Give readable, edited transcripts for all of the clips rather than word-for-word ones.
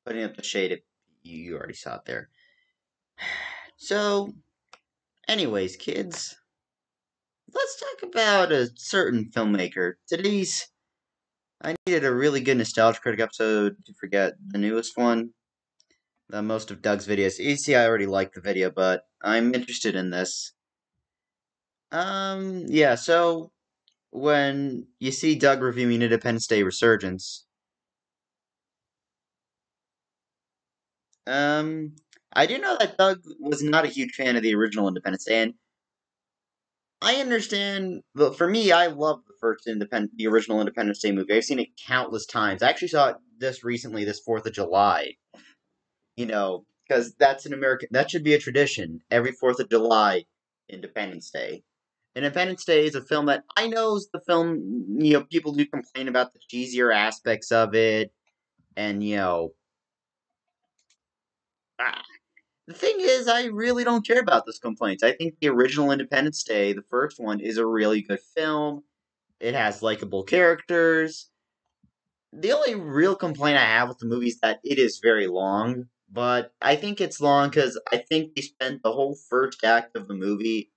Putting up the shade, you already saw it there. So, anyways, kids, let's talk about a certain filmmaker. I needed a really good Nostalgia Critic episode to forget the newest one. Most of Doug's videos. You see, I already liked the video, but I'm interested in this. Yeah, so when you see Doug reviewing Independence Day Resurgence, I do know that Doug was not a huge fan of the original Independence Day, and I understand. Well, for me, I love the original Independence Day movie. I've seen it countless times. I actually saw it this recently, this 4th of July. Because that's an American. That should be a tradition. Every 4th of July, Independence Day. Independence Day is a film that I know is the film. People do complain about the cheesier aspects of it, and ah, the thing is, I really don't care about those complaints. I think the original Independence Day, the first one, is a really good film. It has likable characters. The only real complaint I have with the movie is that it is very long, but I think it's long because I think they spent the whole first act of the movie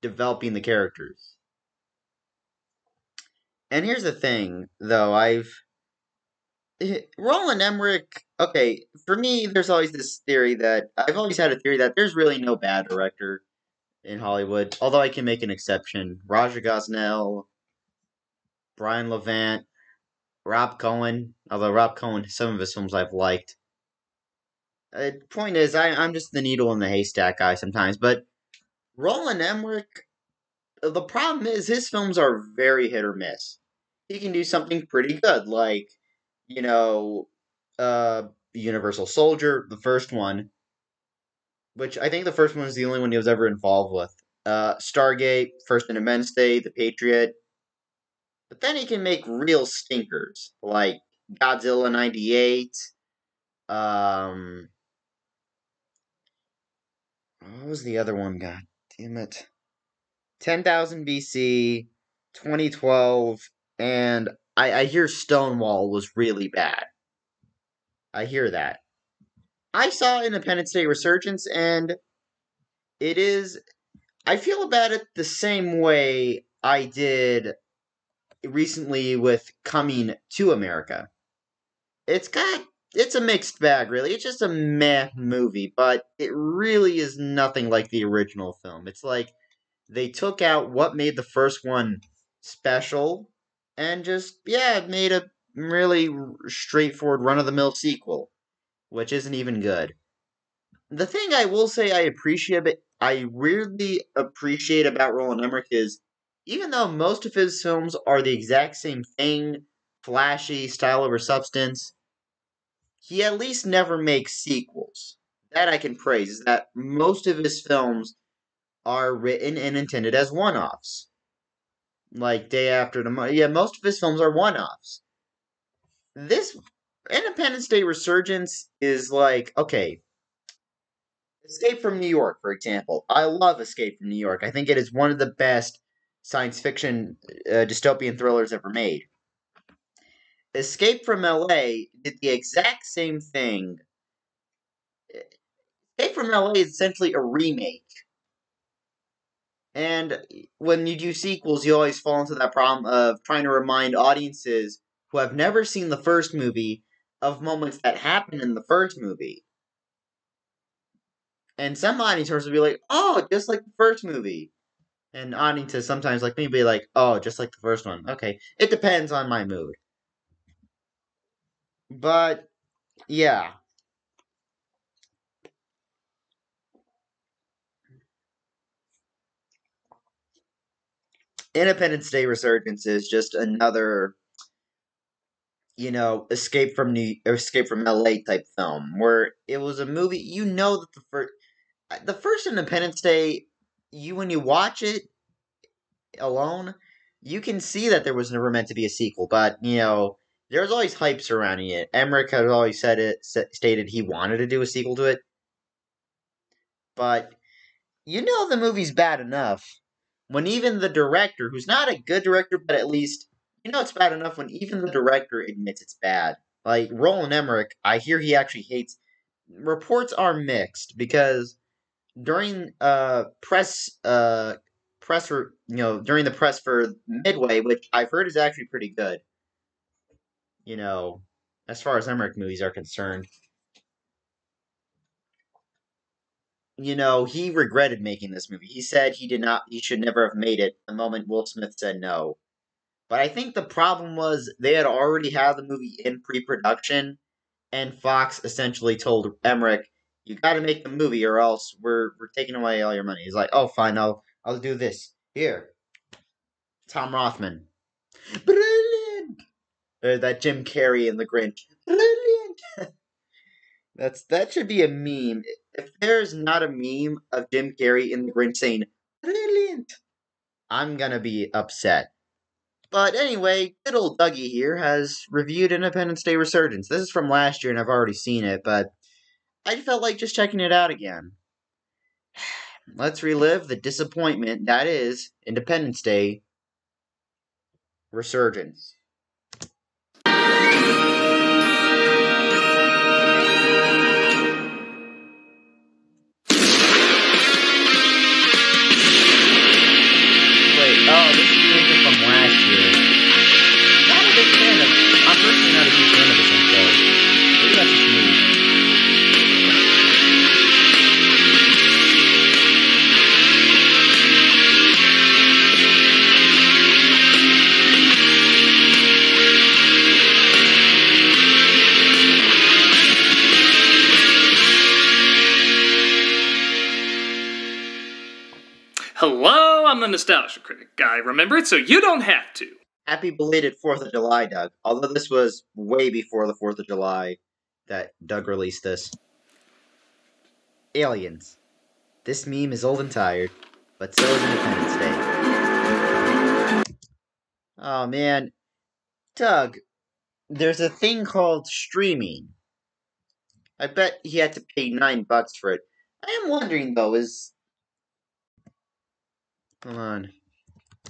developing the characters. And here's the thing, though, Roland Emmerich. Okay, for me, there's always this theory that I've always had a theory that there's really no bad director in Hollywood, although I can make an exception. Raja Gosnell, Brian Levant, Rob Cohen, although Rob Cohen, some of his films I've liked. Point is, I'm just the needle in the haystack guy sometimes, but Roland Emmerich, the problem is his films are very hit or miss. He can do something pretty good, like, you know, Universal Soldier, the first one, which I think the first one is the only one he was ever involved with. Stargate, First Independence Day, The Patriot. But then he can make real stinkers, like Godzilla 98, um, what was the other one? God damn it. 10,000 BC, 2012, and I hear Stonewall was really bad. I hear that. I saw Independence Day Resurgence, and it is. I feel about it the same way I did recently with Coming to America. It's a mixed bag, really. It's just a meh movie, but it really is nothing like the original film. It's like they took out what made the first one special and just, yeah, made a really straightforward run of the mill sequel, which isn't even good. The thing I will say I really appreciate about Roland Emmerich is even though most of his films are the exact same thing, flashy, style over substance, he at least never makes sequels. That I can praise is that most of his films are written and intended as one-offs. Like Day After Tomorrow. Yeah, most of his films are one-offs. This Independence Day Resurgence is like, okay, Escape from New York, for example. I love Escape from New York. I think it is one of the best science fiction dystopian thrillers ever made. Escape from LA did the exact same thing. Escape from LA is essentially a remake. And when you do sequels, you always fall into that problem of trying to remind audiences who have never seen the first movie of moments that happened in the first movie. And some audiences will be like, oh, just like the first movie. And audiences sometimes like me be like, oh, just like the first one. Okay. It depends on my mood. But yeah. Independence Day Resurgence is just another, Escape from LA type film where it was a movie that the first Independence Day, when you watch it alone, you can see that there was never meant to be a sequel, but there's always hype surrounding it. Emmerich has always stated he wanted to do a sequel to it, but the movie's bad enough. when even the director, who's not a good director, but at least it's bad enough when even the director admits it's bad. Like Roland Emmerich, I hear he actually hates. Reports are mixed because during press for during the press for Midway, which I've heard is actually pretty good. You know, as far as Emmerich movies are concerned, he regretted making this movie. He said he should never have made it the moment Will Smith said no. But I think the problem was they had already had the movie in pre-production, and Fox essentially told Emmerich, "You got to make the movie, or else we're taking away all your money." He's like, "Oh, fine, I'll do this. Here, Tom Rothman, brilliant." That Jim Carrey in The Grinch, brilliant. That should be a meme. If there's not a meme of Jim Carrey in The Grinch saying "brilliant," I'm gonna be upset. But anyway, good old Dougie here has reviewed Independence Day Resurgence. This is from last year, and I've already seen it, but I felt like just checking it out again. Let's relive the disappointment that is Independence Day Resurgence. Wait, oh, this is the intro from last year. Not a big fan of. I'm personally not a huge fan of this intro. Maybe that's just me. Hello, I'm the Nostalgia Critic. I remember it so you don't have to. Happy belated 4th of July, Doug. Although this was way before the 4th of July that Doug released this. Aliens. This meme is old and tired, but so is Independence Day. Oh man. Doug, there's a thing called streaming. I bet he had to pay $9 for it. I am wondering though, hold on.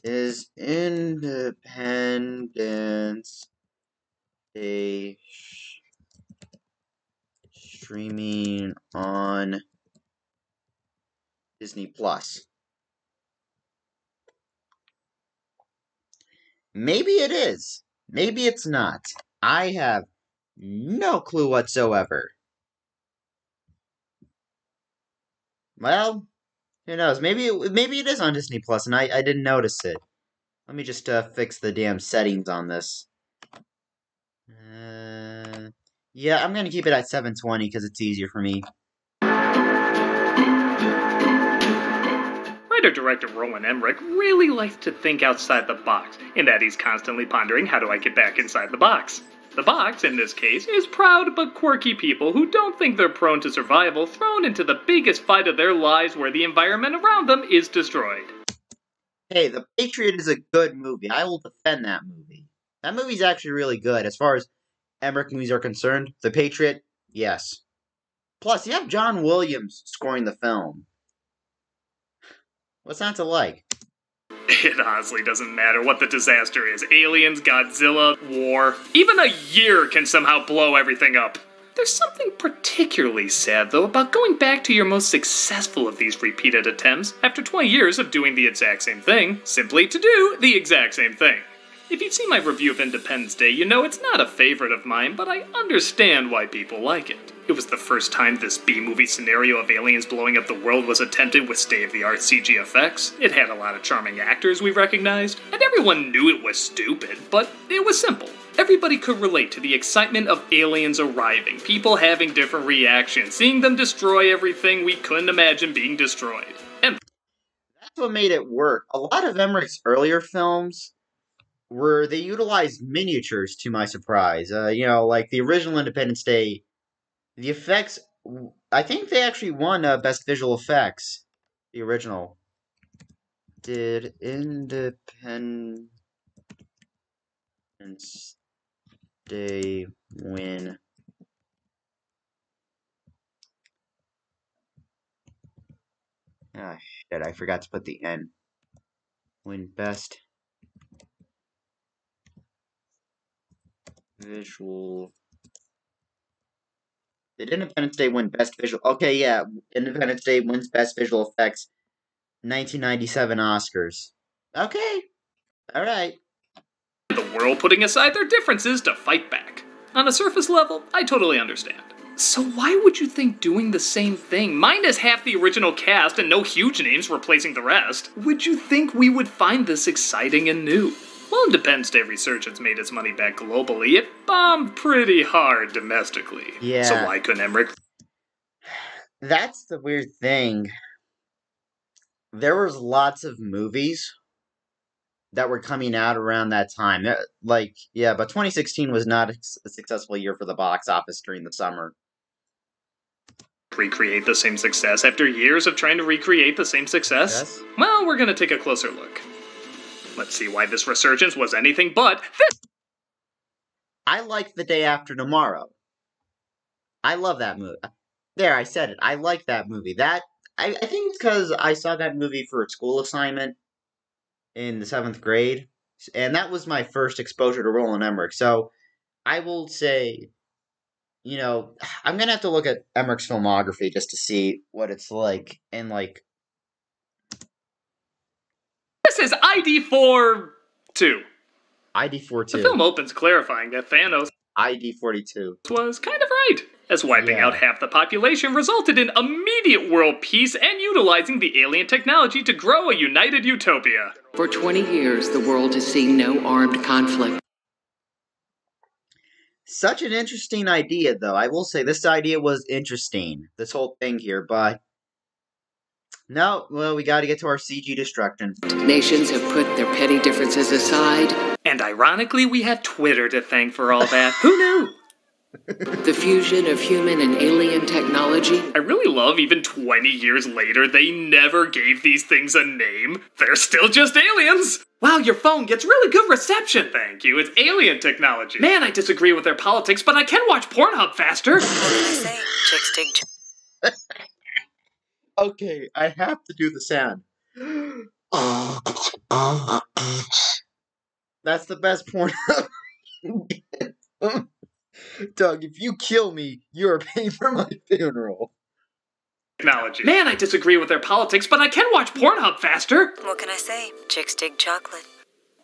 Is Independence Day streaming on Disney Plus? Maybe it is. Maybe it's not. I have no clue whatsoever. Well, who knows? Maybe it is on Disney Plus, and I didn't notice it. Let me just fix the damn settings on this. Yeah, I'm gonna keep it at 720 because it's easier for me. Writer-director Roland Emmerich really likes to think outside the box, in that he's constantly pondering how do I get back inside the box. The box, in this case, is proud but quirky people who don't think they're prone to survival thrown into the biggest fight of their lives where the environment around them is destroyed. Hey, The Patriot is a good movie. I will defend that movie. That movie's actually really good. As far as Emmerich movies are concerned, The Patriot, yes. Plus, you have John Williams scoring the film. What's not to like? It honestly doesn't matter what the disaster is. Aliens, Godzilla, war. Even a year can somehow blow everything up. There's something particularly sad, though, about going back to your most successful of these repeated attempts after 20 years of doing the exact same thing, simply to do the exact same thing. If you've seen my review of Independence Day, you know it's not a favorite of mine, but I understand why people like it. It was the first time this B-movie scenario of aliens blowing up the world was attempted with state-of-the-art CG effects. It had a lot of charming actors we recognized, and everyone knew it was stupid, but it was simple. Everybody could relate to the excitement of aliens arriving, people having different reactions, seeing them destroy everything we couldn't imagine being destroyed. And that's what made it work. A lot of Emmerich's earlier films they utilized miniatures, to my surprise. Like the original Independence Day, the effects, I think they actually won Best Visual Effects. The original. Did Independence Day win? Ah, shit, I forgot to put the N. win Best Visual... Did Independence Day win Best Visual... Okay, yeah. Independence Day wins Best Visual Effects 1997 Oscars. Okay. Alright. The world putting aside their differences to fight back. On a surface level, I totally understand. So why would you think doing the same thing, minus half the original cast and no huge names replacing the rest, would you think we would find this exciting and new? Well, Independence Day Resurgence made its money back globally, it bombed pretty hard domestically. Yeah. So why couldn't Emmerich... That's the weird thing. There was lots of movies that were coming out around that time. But 2016 was not a successful year for the box office during the summer. recreate the same success after years of trying to recreate the same success? Yes. Well, we're gonna take a closer look. Let's see why this resurgence was anything but this. I like The Day After Tomorrow. I love that movie. There, I said it. I like that movie. I think it's because I saw that movie for a school assignment in the 7th grade, and that was my first exposure to Roland Emmerich. So I will say, I'm gonna have to look at Emmerich's filmography just to see what it's like, and This is ID42. ID42. The film opens clarifying that Thanos ID42 was kind of right, as wiping out half the population resulted in immediate world peace and utilizing the alien technology to grow a united utopia. For 20 years, the world has seen no armed conflict. Such an interesting idea, though. I will say this idea was interesting, this whole thing here, but no, well, we gotta get to our CG destruction. Nations have put their petty differences aside. And ironically, we have Twitter to thank for all that. Who knew? The fusion of human and alien technology. I really love even 20 years later, they never gave these things a name. They're still just aliens. Wow, your phone gets really good reception. Thank you, it's alien technology. Man, I disagree with their politics, but I can watch Pornhub faster. What did I say? Chicks dig Okay, I have to do the sound. That's the best Pornhub. Doug, if you kill me, you are paying for my funeral. Technology. Man, I disagree with their politics, but I can watch Pornhub faster. What can I say? Chicks dig chocolate.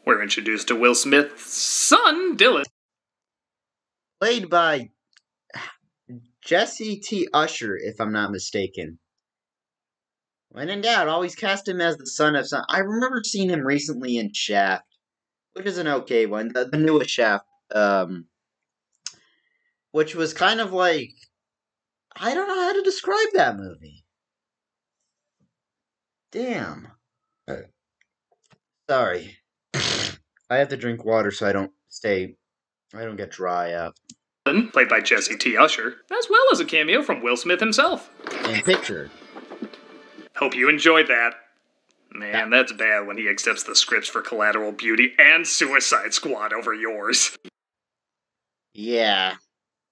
We're introduced to Will Smith's son, Dylan. Played by Jesse T. Usher, if I'm not mistaken. When in doubt, always cast him as the son of son. I remember seeing him recently in Shaft, which is an okay one, the newest Shaft, which was kind of like, I don't know how to describe that movie. Damn. Sorry. I have to drink water so I don't get dry out. Played by Jesse T. Usher, as well as a cameo from Will Smith himself. And picture. Hope you enjoyed that. Man, that's bad when he accepts the scripts for Collateral Beauty and Suicide Squad over yours. Yeah.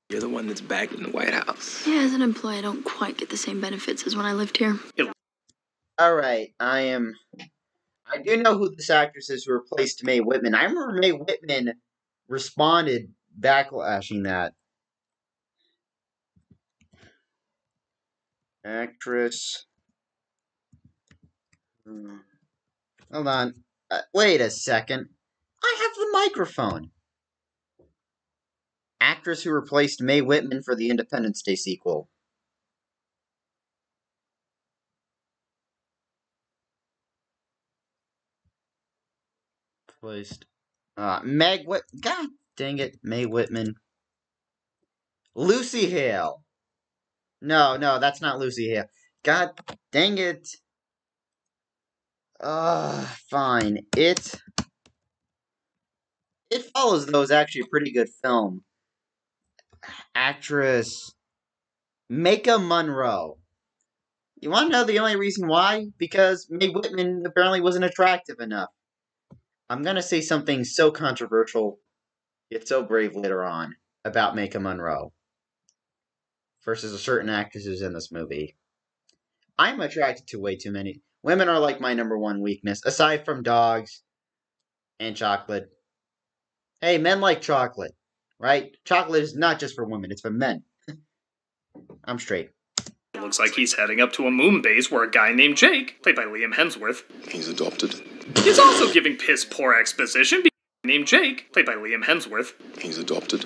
You're the one that's back in the White House. Yeah, as an employee, I don't quite get the same benefits as when I lived here. Alright, I do know who this actress is who replaced Mae Whitman. I remember Mae Whitman responded backlashing that. Actress. Hold on. Wait a second. I have the microphone. Actress who replaced Mae Whitman for the Independence Day sequel. Placed. Meg Whit. God dang it, Mae Whitman. Lucy Hale. No, that's not Lucy Hale. God dang it. Fine. It Follows, though, is actually a pretty good film. Actress Micah Monroe. You want to know the only reason why? Because Mae Whitman apparently wasn't attractive enough. I'm going to say something so controversial, yet so brave later on, about Micah Monroe versus a certain actress who's in this movie. I'm attracted to way too many. Women are like my number one weakness, aside from dogs and chocolate. Hey, men like chocolate, right? Chocolate is not just for women, it's for men. I'm straight. It looks like he's heading up to a moon base where a guy named Jake, played by Liam Hemsworth, He's adopted. is also giving piss poor exposition. Named Jake, played by Liam Hemsworth, He's adopted.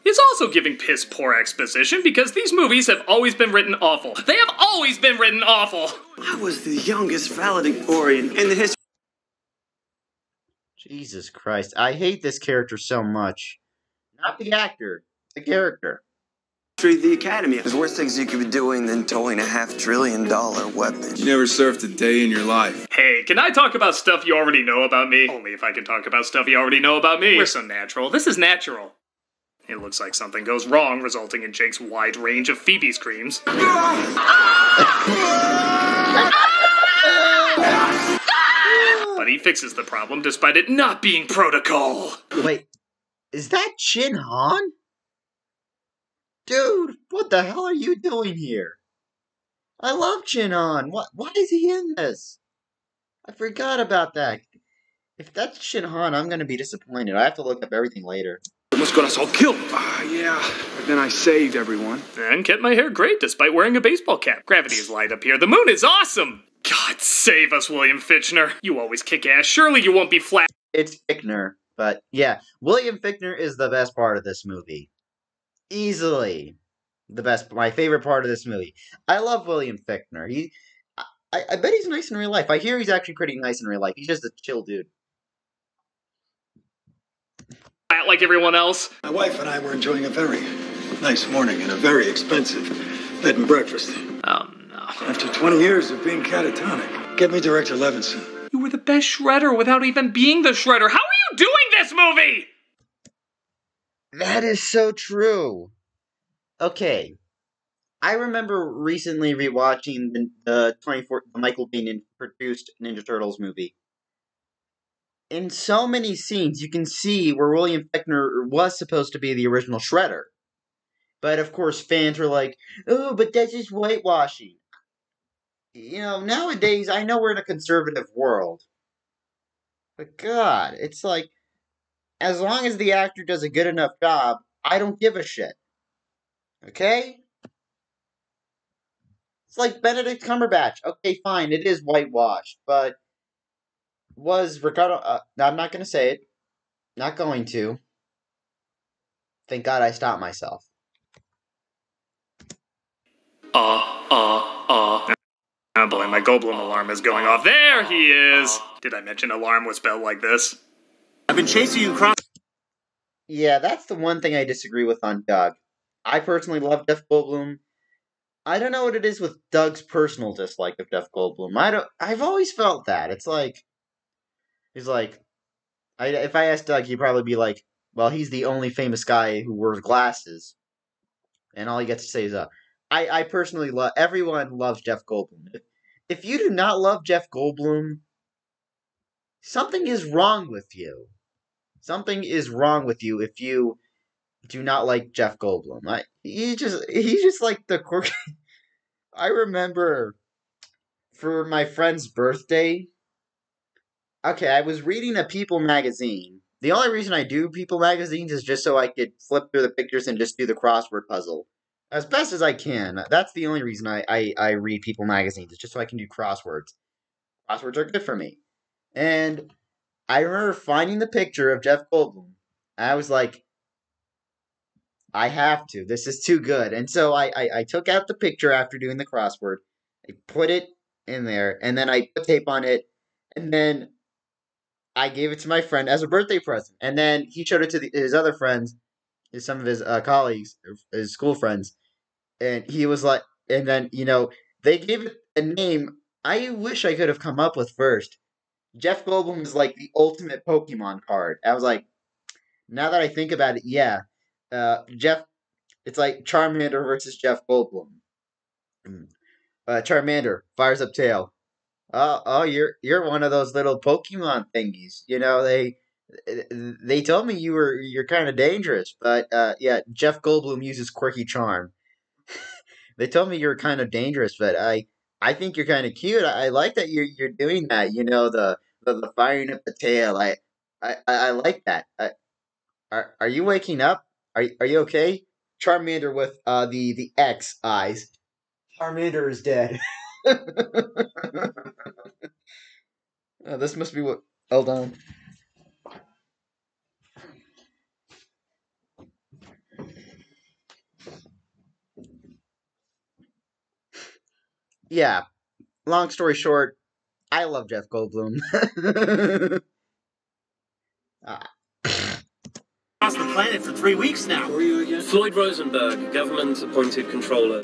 is also giving piss poor exposition because these movies have always been written awful. They have always been written awful! I was the youngest valedictorian in the history. Jesus Christ, I hate this character so much. Not the actor, the character. Of the Academy. There's worse things you could be doing than towing a $500 billion weapon. You never surfed a day in your life. Hey, can I talk about stuff you already know about me? Only if I can talk about stuff you already know about me. We're so natural. This is natural. It looks like something goes wrong, resulting in Jake's wide range of Phoebe screams. But he fixes the problem despite it not being protocol. Wait, is that Shin Han? Dude, what the hell are you doing here? I love Shin Han. Why is he in this? I forgot about that. If that's Shin Han, I'm gonna be disappointed. I have to look up everything later. Almost got us all killed. Yeah, but then I saved everyone. And kept my hair great despite wearing a baseball cap. Gravity is light up here. The moon is awesome! God save us, William Fichtner. You always kick ass. Surely you won't be flat. It's Fichtner, but yeah, William Fichtner is the best part of this movie. Easily the best, my favorite part of this movie. I love William Fichtner. I bet he's nice in real life. I hear he's actually pretty nice in real life. He's just a chill dude. Like everyone else. My wife and I were enjoying a very nice morning and a very expensive bed and breakfast. Oh no. After 20 years of being catatonic, get me Director Levinson. You were the best shredder without even being the shredder. How are you doing this movie? That is so true. Okay. I remember recently rewatching the Michael Bay produced Ninja Turtles movie. In so many scenes, you can see where William Fichtner was supposed to be the original Shredder. But of course, fans were like, oh, but that's just whitewashing. You know, nowadays, I know we're in a conservative world. But God, it's like, as long as the actor does a good enough job, I don't give a shit. Okay? It's like Benedict Cumberbatch. Okay, fine, it is whitewashed, but was Ricardo... I'm not going to say it. Not going to. Thank God I stopped myself. Oh boy, my Goldblum alarm is going off. There he is! Did I mention alarm was spelled like this? I've been chasing you across. Yeah, that's the one thing I disagree with on Doug. I personally love Jeff Goldblum. I don't know what it is with Doug's personal dislike of Jeff Goldblum. I've always felt that. It's like... He's like... if I asked Doug, he'd probably be like, well, he's the only famous guy who wears glasses. And all he gets to say is, I personally love... Everyone loves Jeff Goldblum. If you do not love Jeff Goldblum, something is wrong with you. Something is wrong with you if you do not like Jeff Goldblum. He's just like the quirky... I remember for my friend's birthday... Okay, I was reading a People magazine. The only reason I do People magazines is just so I could flip through the pictures and just do the crossword puzzle. As best as I can. That's the only reason I read People magazines. It's just so I can do crosswords. Crosswords are good for me. And I remember finding the picture of Jeff Goldblum. I was like, I have to. This is too good. And so I took out the picture after doing the crossword. I put it in there. And then I put tape on it. And then I gave it to my friend as a birthday present. And then he showed it to his other friends, some of his colleagues, his school friends. And he was like, and then, they gave it a name I wish I could have come up with first. Jeff Goldblum is like the ultimate Pokemon card. I was like, now that I think about it, yeah. It's like Charmander versus Jeff Goldblum. Charmander fires up tail. Oh, you're one of those little Pokemon thingies. They told me you're kind of dangerous, but yeah, Jeff Goldblum uses quirky charm. They told me you're kind of dangerous, but I think you're kind of cute. I like that you're doing that. You know, the firing up the tail. I like that. Are you waking up? Are you okay? Charmander with the X eyes. Charmander is dead. This must be what. Hold on. Yeah. Long story short, I love Jeff Goldblum. Ah. Across the planet for 3 weeks now. Who are you again? Floyd Rosenberg, government-appointed controller.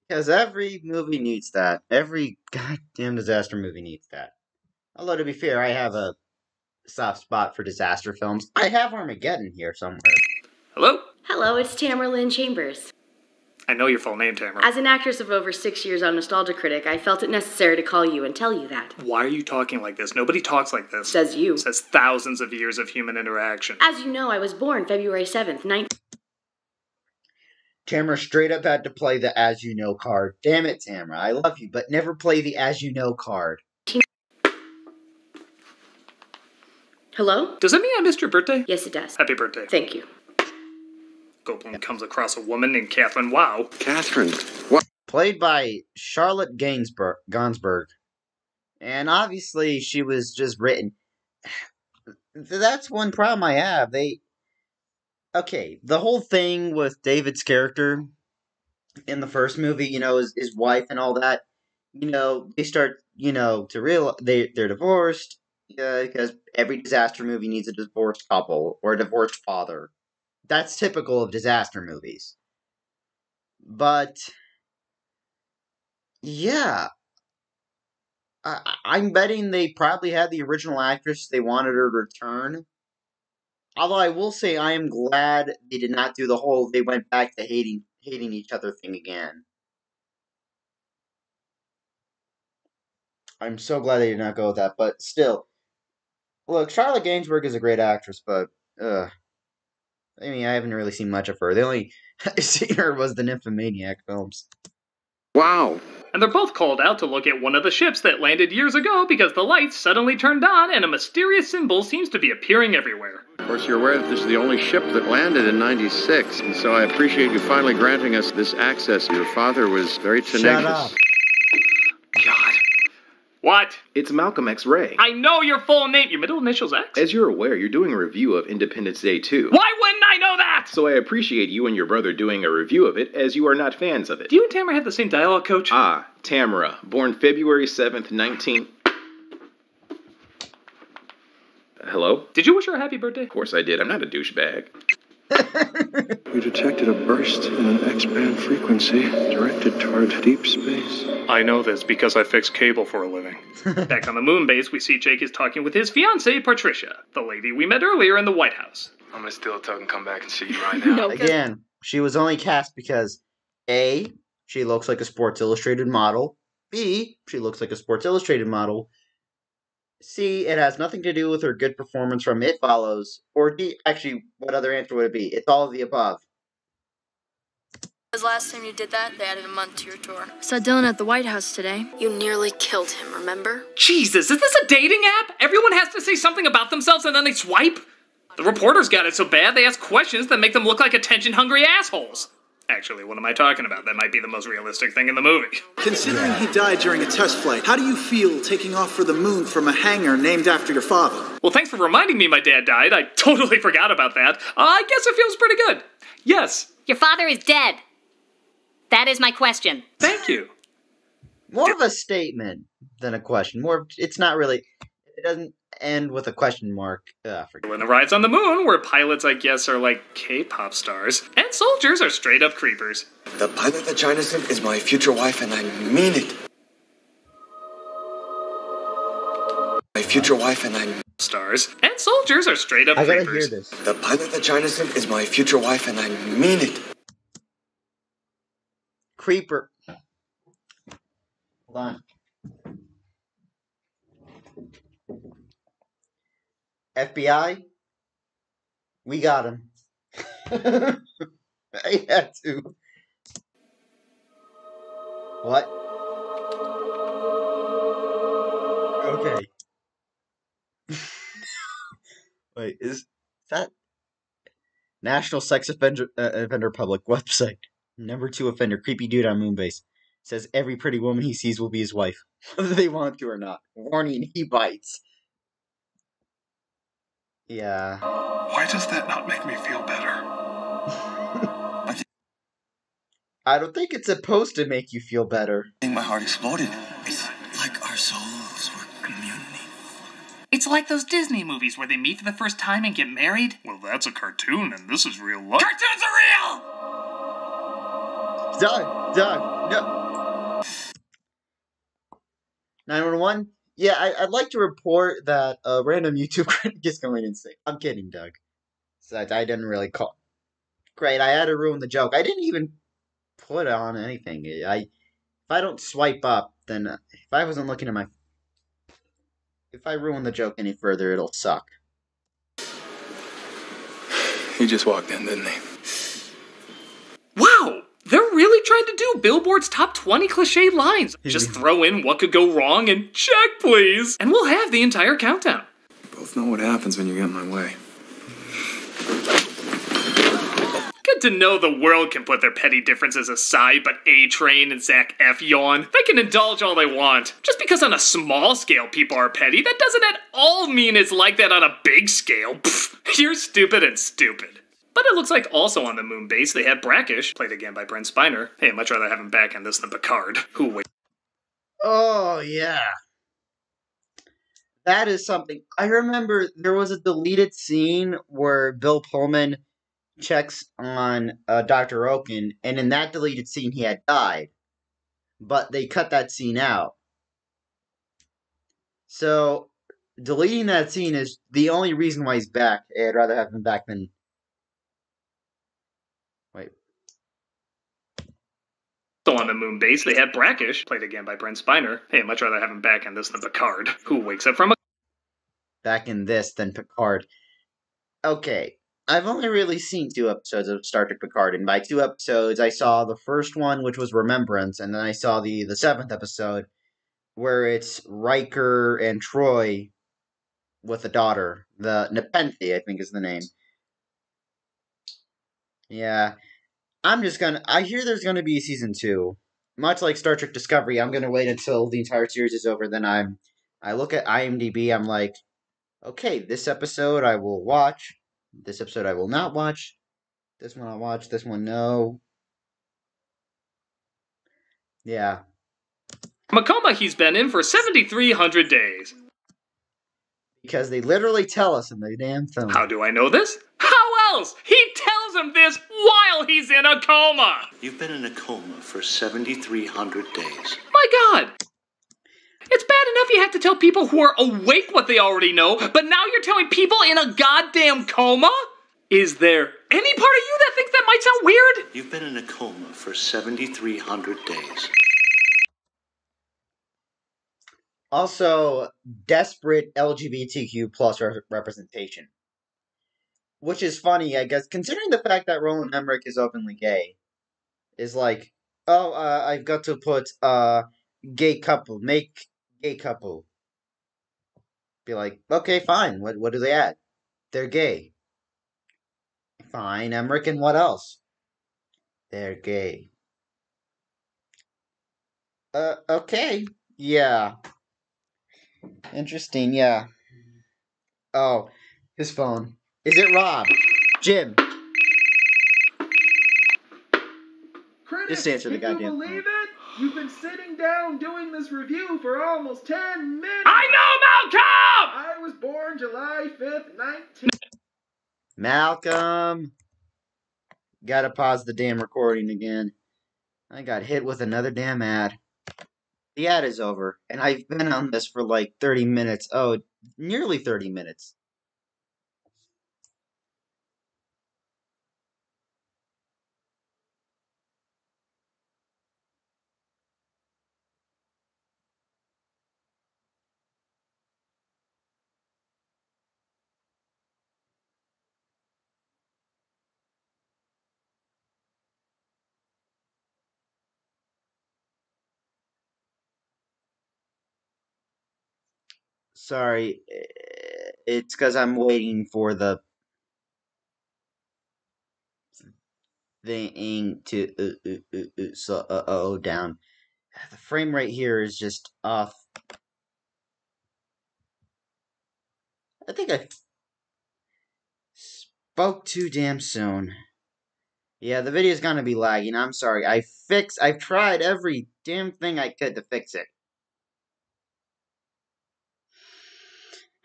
Because every movie needs that. Every goddamn disaster movie needs that. Although, to be fair, I have a soft spot for disaster films. I have Armageddon here somewhere. Hello? Hello, it's Tamara Lynn Chambers. I know your full name, Tamara. As an actress of over 6 years on Nostalgia Critic, I felt it necessary to call you and tell you that. Why are you talking like this? Nobody talks like this. Says you. Says thousands of years of human interaction. As you know, I was born February 7th, 19... Tamara straight up had to play the As You Know card. Damn it, Tamara. I love you, but never play the As You Know card. Hello? Does that mean I missed your birthday? Yes, it does. Happy birthday. Thank you. Goldblum comes across a woman named Catherine Wow. Catherine, what? Played by Charlotte Gainsbourg. And obviously she was just written. That's one problem I have. Okay, the whole thing with David's character in the first movie, you know, his wife and all that, you know, they start, you know, to realize they're divorced, because every disaster movie needs a divorced couple or a divorced father. That's typical of disaster movies. But, yeah, I'm betting they probably had the original actress they wanted her to return. Although I will say I am glad they did not do the whole they went back to hating each other thing again. I'm so glad they did not go with that, but still. Look, Charlotte Gainsbourg is a great actress, but I mean, I haven't really seen much of her. The only I've seen her was the Nymphomaniac films. Wow. And they're both called out to look at one of the ships that landed years ago because the lights suddenly turned on and a mysterious symbol seems to be appearing everywhere. Of course, you're aware that this is the only ship that landed in '96, and so I appreciate you finally granting us this access. Your father was very tenacious. Shut up. God. What? It's Malcolm X Ray. I know your full name. Your middle initial's X? As you're aware, you're doing a review of Independence Day 2. Why wouldn't I know that? So I appreciate you and your brother doing a review of it, as you are not fans of it. Do you and Tamara have the same dialogue coach? Ah, Tamara, born February 7th, Hello? Did you wish her a happy birthday? Of course I did. I'm not a douchebag. We detected a burst in an X-band frequency directed toward deep space. I know this because I fix cable for a living. Back on the moon base, we see Jake is talking with his fiancée, Patricia, the lady we met earlier in the White House. I'm gonna steal a token, come back and see you right now. Again, she was only cast because A, she looks like a Sports Illustrated model. B, she looks like a Sports Illustrated model. C, it has nothing to do with her good performance from It Follows. Or D, actually, what other answer would it be? It's all of the above. Because last time you did that, they added a month to your tour. Saw Dylan at the White House today. You nearly killed him, remember? Jesus, is this a dating app? Everyone has to say something about themselves and then they swipe? The reporters got it so bad they ask questions that make them look like attention-hungry assholes. Actually, what am I talking about? That might be the most realistic thing in the movie. Considering he died during a test flight, how do you feel taking off for the moon from a hangar named after your father? Well, thanks for reminding me my dad died. I totally forgot about that. I guess it feels pretty good. Yes. Your father is dead. That is my question. Thank you. More of a statement than a question. It's not really. It doesn't end with a question mark. When the rides on the moon, where pilots, I guess, are like K-pop stars, and soldiers are straight up creepers. The pilot that China sent is my future wife, and I mean it. My future wife, and I mean stars and soldiers are straight up I gotta creepers. hear this. The pilot that China sent is my future wife, and I mean it. Creeper. Hold on. FBI, we got him. I had to. What? Okay. Wait, is that National Sex Offender Public website? Number 2 offender, creepy dude on Moonbase. Says every pretty woman he sees will be his wife, whether they want to or not. Warning, he bites. Yeah. Why does that not make me feel better? I don't think it's supposed to make you feel better. I think my heart exploded. It's like our souls were community. It's like those Disney movies where they meet for the first time and get married. Well, that's a cartoon and this is real life. Cartoons are real! Doug, no. 911? Yeah, I'd like to report that a random YouTube critic is going insane. I'm kidding, Doug. So I didn't really call. Great, I had to ruin the joke. I didn't even put on anything. If I don't swipe up, then if I wasn't looking at my... If I ruin the joke any further, it'll suck. He just walked in, didn't he? Wow! They're really trying to do Billboard's top 20 cliche lines. Just throw in what could go wrong and check, please. And we'll have the entire countdown. Both know what happens when you get in my way. Good to know the world can put their petty differences aside, but A-Train and Zach F. yawn. They can indulge all they want. Just because on a small scale people are petty, that doesn't at all mean it's like that on a big scale. Pfft, you're stupid and stupid. But it looks like also on the moon base they had Brackish, played again by Brent Spiner. Hey, I'd much rather have him back in this than Picard. Who wait? Oh, yeah. That is something. I remember there was a deleted scene where Bill Pullman checks on Dr. Oaken, and in that deleted scene he had died. But they cut that scene out. So, deleting that scene is the only reason why he's back. I'd rather have him back than... Wait. So on the moon base, they had Brackish, played again by Brent Spiner. Hey, I'd much rather have him back in this than Picard, who wakes up from a... Back in this than Picard. Okay, I've only really seen 2 episodes of Star Trek Picard, and by 2 episodes, I saw the first one, which was Remembrance, and then I saw the 7th episode, where it's Riker and Troy with a daughter. The Nepenthe, I think is the name. Yeah. I hear there's gonna be a season 2. Much like Star Trek Discovery, I'm gonna wait until the entire series is over, then I look at IMDb, I'm like, okay, this episode I will watch, this episode I will not watch, this one I'll watch, this one no. Yeah. A coma he's been in for 7,300 days. Because they literally tell us in the damn film. How do I know this? How else? He tells him this while he's in a coma! You've been in a coma for 7,300 days. My God! It's bad enough you have to tell people who are awake what they already know, but now you're telling people in a goddamn coma? Is there any part of you that thinks that might sound weird? You've been in a coma for 7,300 days. Also, desperate LGBTQ plus representation. Which is funny, I guess, considering the fact that Roland Emmerich is openly gay. Is like, oh, I've got to put, gay couple, make gay couple. Be like, okay, fine, what do they add? They're gay. Fine, Emmerich, and what else? They're gay. Okay, yeah. Interesting, yeah. Oh, his phone. Is it Rob? Jim. Critic, Just answer the can goddamn you believe phone. it? You've been sitting down doing this review for almost 10 minutes. I know, Malcolm! I was born July 5th, 19... Malcolm! Gotta pause the damn recording again. I got hit with another damn ad. The ad is over, and I've been on this for like 30 minutes. Oh, nearly 30 minutes. Sorry. It's because I'm waiting for the thing to slow down. The frame rate here is just off. I think I spoke too damn soon. Yeah, the video's gonna be lagging. I'm sorry. I've tried every damn thing I could to fix it.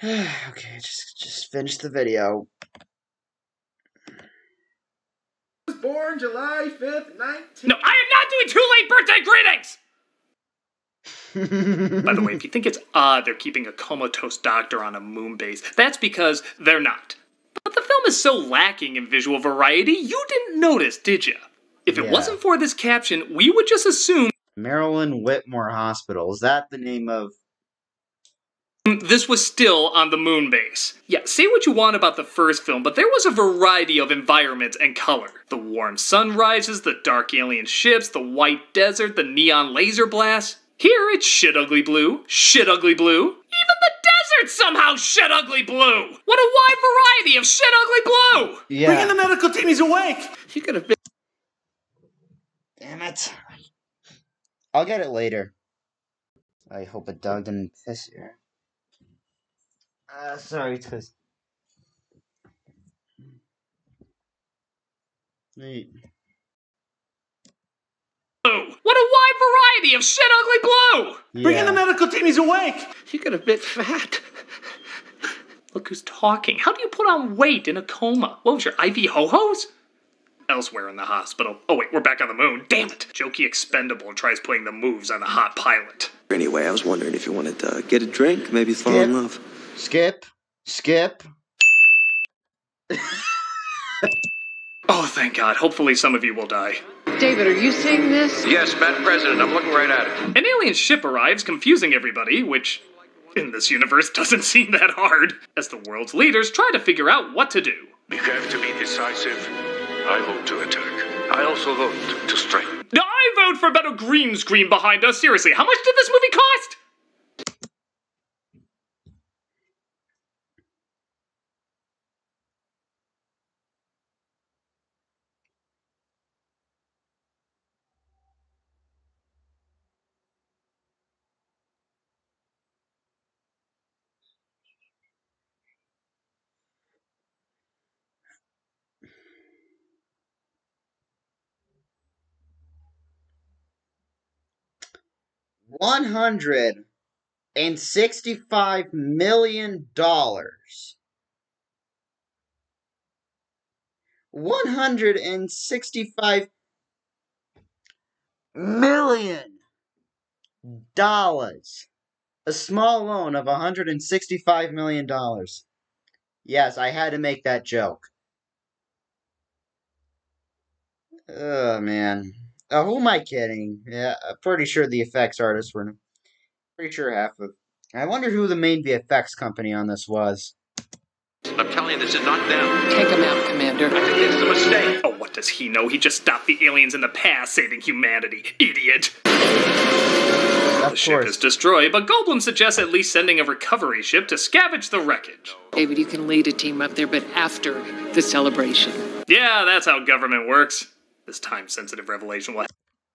Okay, just finish the video. Was born July 5th, 19... No, I am not doing too late birthday greetings! By the way, if you think it's odd they're keeping a comatose doctor on a moon base, that's because they're not. But the film is so lacking in visual variety, you didn't notice, did you? If it wasn't for this caption, we would just assume Maryland Whitmore Hospital. Is that the name of... this was still on the moon base. Yeah, say what you want about the first film, but there was a variety of environments and color. The warm sunrises, the dark alien ships, the white desert, the neon laser blasts. Here it's shit ugly blue, shit ugly blue. Even the desert somehow shit ugly blue. What a wide variety of shit ugly blue. Yeah. Bring in the medical team, he's awake. He could have been... Damn it. I'll get it later. I hope a dog didn't piss here. Sorry, Twiz. Wait. What a wide variety of shit ugly blue! Yeah. Bring in the medical team, he's awake. He could have been fat. Look who's talking. How do you put on weight in a coma? What was your IV ho-hos? Elsewhere in the hospital. Oh wait, we're back on the moon. Damn it! Jokey Expendable tries putting the moves on the hot pilot. Anyway, I was wondering if you wanted to get a drink, maybe fall in love. Skip. Oh, thank God. Hopefully some of you will die. David, are you seeing this? Yes, Madam President, I'm looking right at it. An alien ship arrives, confusing everybody, which, in this universe, doesn't seem that hard, as the world's leaders try to figure out what to do. We have to be decisive. I vote to attack. I also vote to strike. I vote for better green screen behind us. Seriously, how much did this movie cost? $165 million. $165 million. A small loan of $165 million. Yes, I had to make that joke. Oh, man. Who am I kidding? Yeah, I'm pretty sure the effects artists were... Pretty sure half of... I wonder who the main VFX company on this was. I'm telling you, this is not them. Take him out, Commander. I think this is a mistake. Oh, what does he know? He just stopped the aliens in the past, saving humanity. Idiot. The ship is destroyed, but Goldblum suggests at least sending a recovery ship to scavenge the wreckage. David, you can lead a team up there, but after the celebration. Yeah, that's how government works. This time-sensitive revelation will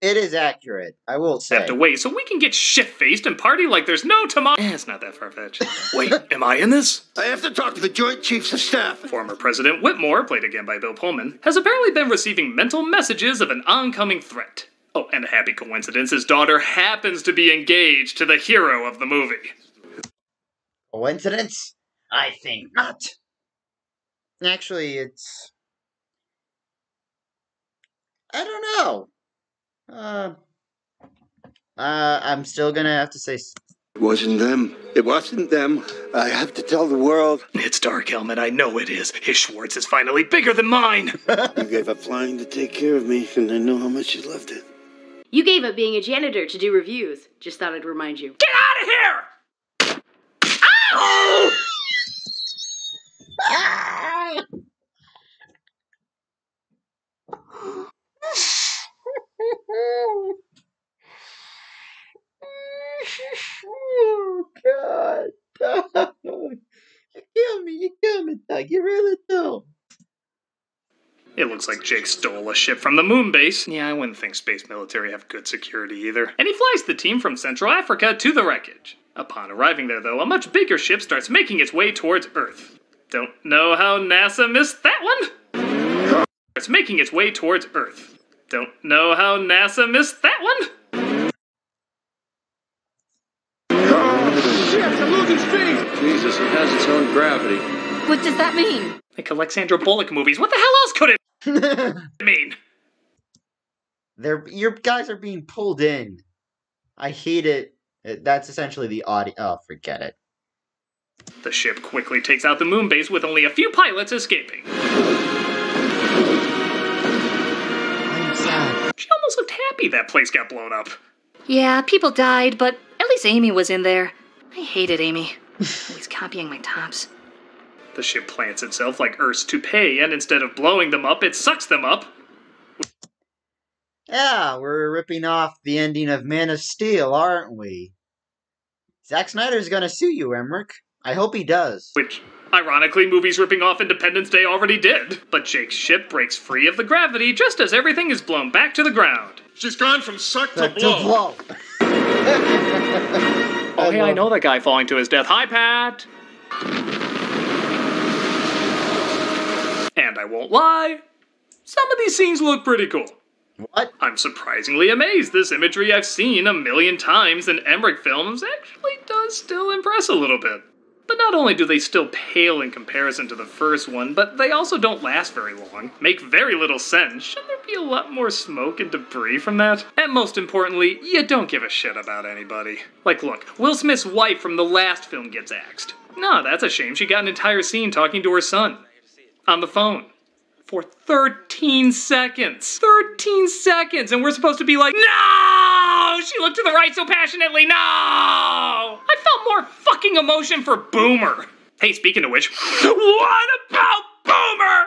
It is accurate, I will say. have to wait so we can get shit-faced and party like there's no tomorrow. It's not that far-fetched. Wait, am I in this? I have to talk to the Joint Chiefs of Staff. Former President Whitmore, played again by Bill Pullman, has apparently been receiving mental messages of an oncoming threat. Oh, and a happy coincidence, his daughter happens to be engaged to the hero of the movie. Coincidence? I think not. Actually, it's... I don't know. I'm still gonna have to say... It wasn't them. It wasn't them. I have to tell the world. It's dark, Helmet. I know it is. His Schwartz is finally bigger than mine. You gave up flying to take care of me, and I know how much you loved it. You gave up being a janitor to do reviews. Just thought I'd remind you. Get out of here! Oh! Oh, God. Looks like Jake stole a ship from the moon base. Yeah, I wouldn't think space military have good security either. And he flies the team from Central Africa to the wreckage. Upon arriving there, though, a much bigger ship starts making its way towards Earth. Don't know how NASA missed that one? It's making its way towards Earth. Don't know how NASA missed that one? Oh, shit, I'm losing speed! Jesus, it has its own gravity. What does that mean? Like Alexandra Bullock movies. What the hell else could it mean? Your guys are being pulled in. I hate it. That's essentially the audio. Oh, forget it. The ship quickly takes out the moon base with only a few pilots escaping. I'm sad. She almost looked happy that place got blown up. Yeah, people died, but at least Amy was in there. I hated Amy. Always copying my tops. The ship plants itself like Earth's toupee, and instead of blowing them up, it sucks them up. Yeah, we're ripping off the ending of Man of Steel, aren't we? Zack Snyder's gonna sue you, Emmerich. I hope he does. Which, ironically, movies ripping off Independence Day already did. But Jake's ship breaks free of the gravity just as everything is blown back to the ground. She's gone from suck to blow. Oh, hey, I know that guy falling to his death. Hi, Pat! And I won't lie, some of these scenes look pretty cool. What? I'm surprisingly amazed this imagery I've seen a million times in Emmerich films actually does still impress a little bit. But not only do they still pale in comparison to the first one, but they also don't last very long, make very little sense. Shouldn't there be a lot more smoke and debris from that? And most importantly, you don't give a shit about anybody. Like, look, Will Smith's wife from the last film gets axed. No, that's a shame. She got an entire scene talking to her son. On the phone. For 13 seconds. 13 seconds! And we're supposed to be like, no! She looked to the right so passionately, no! I felt more fucking emotion for Boomer. Hey, speaking of which, what about Boomer?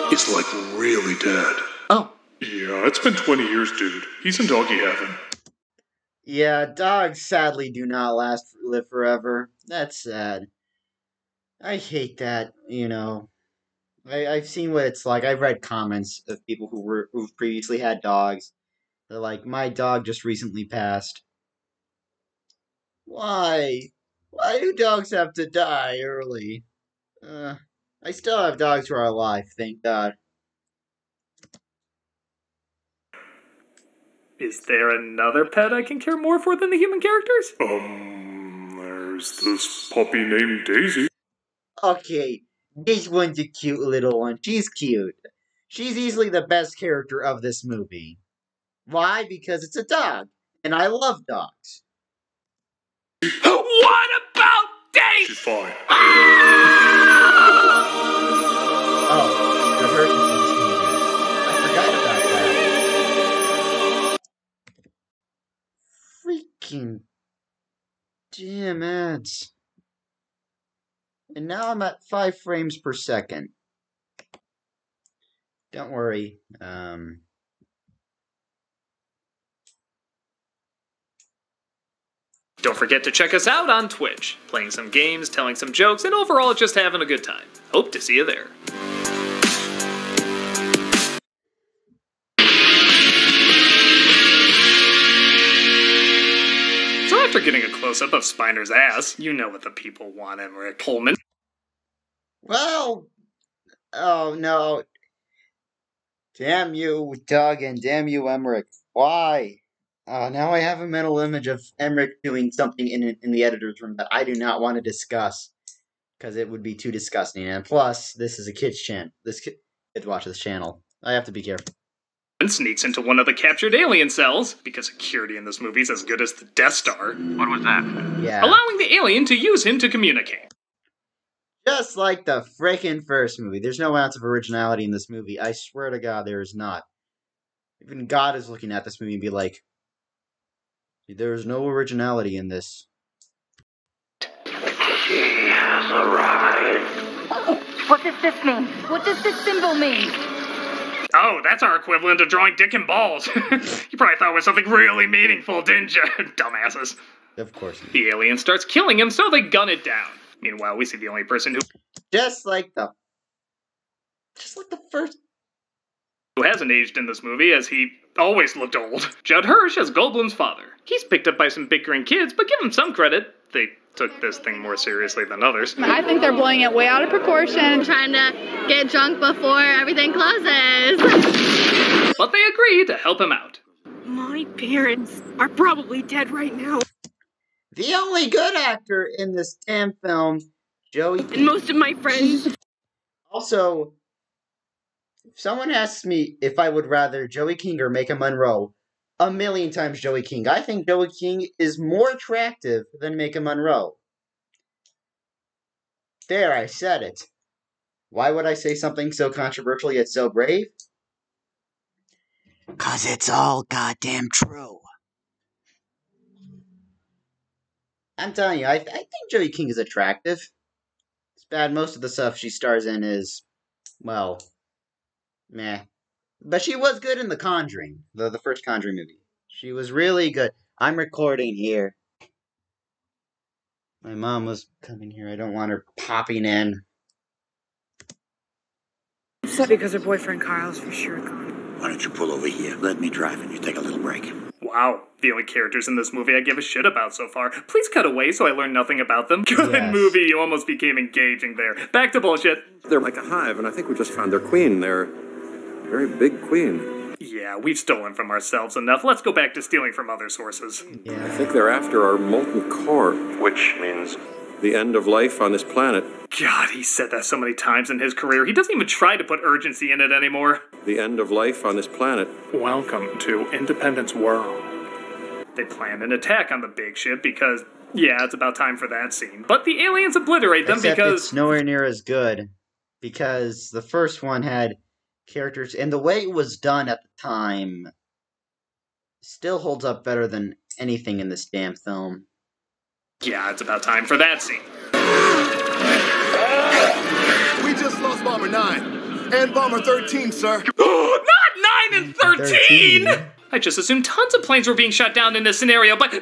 He's like really dead. Oh. Yeah, it's been 20 years, dude. He's in doggy heaven. Yeah, dogs sadly do not live forever. That's sad. I hate that, you know. I've seen what it's like. I've read comments of people who've previously had dogs. They're like, my dog just recently passed. Why? Why do dogs have to die early? I still have dogs who are alive, thank God. Is there another pet I can care more for than the human characters? There's this puppy named Daisy. Okay, this one's a cute little one. She's cute. She's easily the best character of this movie. Why? Because it's a dog. And I love dogs. What about Daisy? She's fine. Oh, Resurgence is movie. I forgot about that. Freaking damn ads. And now I'm at 5 frames per second. Don't worry. Don't forget to check us out on Twitch, playing some games, telling some jokes, and overall just having a good time. Hope to see you there. So after getting a close-up of Spiner's ass, you know what the people want, Emmerich Pullman. Well, oh no. Damn you, Doug, and damn you, Emmerich. Why? Now I have a mental image of Emmerich doing something in the editor's room that I do not want to discuss, because it would be too disgusting. And plus, this is a kid's channel. Kids watch this channel. I have to be careful. Sneaks into one of the captured alien cells, because security in this movie is as good as the Death Star. What was that? Yeah. Allowing the alien to use him to communicate. Just like the frickin' first movie. There's no ounce of originality in this movie. I swear to God, there is not. Even God is looking at this movie and be like, there's no originality in this. She has arrived. What does this mean? What does this symbol mean? Oh, that's our equivalent of drawing dick and balls. You probably thought it was something really meaningful, didn't you? Dumbasses. Of course. The alien starts killing him, so they gun it down. Meanwhile, we see the only person who... Just like the Just like the first. Who hasn't aged in this movie, as he always looked old. Judd Hirsch as Goldblum's father. He's picked up by some bickering kids, but give him some credit. They took this thing more seriously than others. I think they're blowing it way out of proportion. Trying to get drunk before everything closes. But they agree to help him out. My parents are probably dead right now. The only good actor in this damn film, Joey King. And most of my friends. Also, if someone asks me if I would rather Joey King or Maika Monroe, a million times Joey King. I think Joey King is more attractive than Maika Monroe. There, I said it. Why would I say something so controversial yet so brave? 'Cause it's all goddamn true. I'm telling you, I think Joey King is attractive. It's bad most of the stuff she stars in is, well, meh. But she was good in The Conjuring, the first Conjuring movie. She was really good. I'm recording here. My mom was coming here. I don't want her popping in. Upset because her boyfriend Kyle's for sure gone. Why don't you pull over here? Let me drive and you take a little break. Wow, the only characters in this movie I give a shit about so far. Please cut away so I learn nothing about them. Good Yes. movie, you almost became engaging there. Back to bullshit. They're like a hive, and I think we just found their queen. They're a very big queen. Yeah, we've stolen from ourselves enough. Let's go back to stealing from other sources. I think they're after our molten core, which means the end of life on this planet. God, he said that so many times in his career. He doesn't even try to put urgency in it anymore. The end of life on this planet. Welcome to Independence World. They plan an attack on the big ship because, yeah, it's about time for that scene. But the aliens obliterate them Except because... it's nowhere near as good. Because the first one had characters, and the way it was done at the time still holds up better than anything in this damn film. Yeah, it's about time for that scene. We just lost Bomber 9 and Bomber 13, sir. Not 9 and 13! I just assumed tons of planes were being shot down in this scenario, but not 9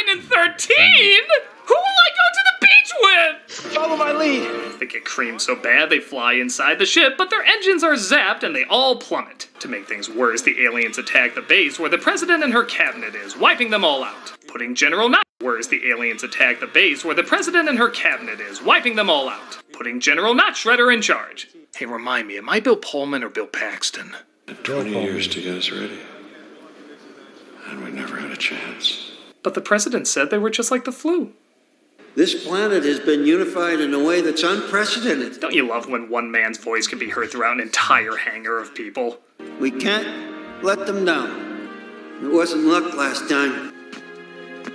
and 13! Who will I go to the beach with? Follow my lead. They get creamed so bad they fly inside the ship, but their engines are zapped and they all plummet. To make things worse, the aliens attack the base where the president and her cabinet is, wiping them all out. Putting General Not worse, the aliens attack the base where the president and her cabinet is, wiping them all out. Putting General Not Shredder in charge. Hey, remind me, am I Bill Pullman or Bill Paxton? 20 years to get us ready. And we never had a chance. But the president said they were just like the flu. This planet has been unified in a way that's unprecedented. Don't you love when one man's voice can be heard throughout an entire hangar of people? We can't let them down. It wasn't luck last time.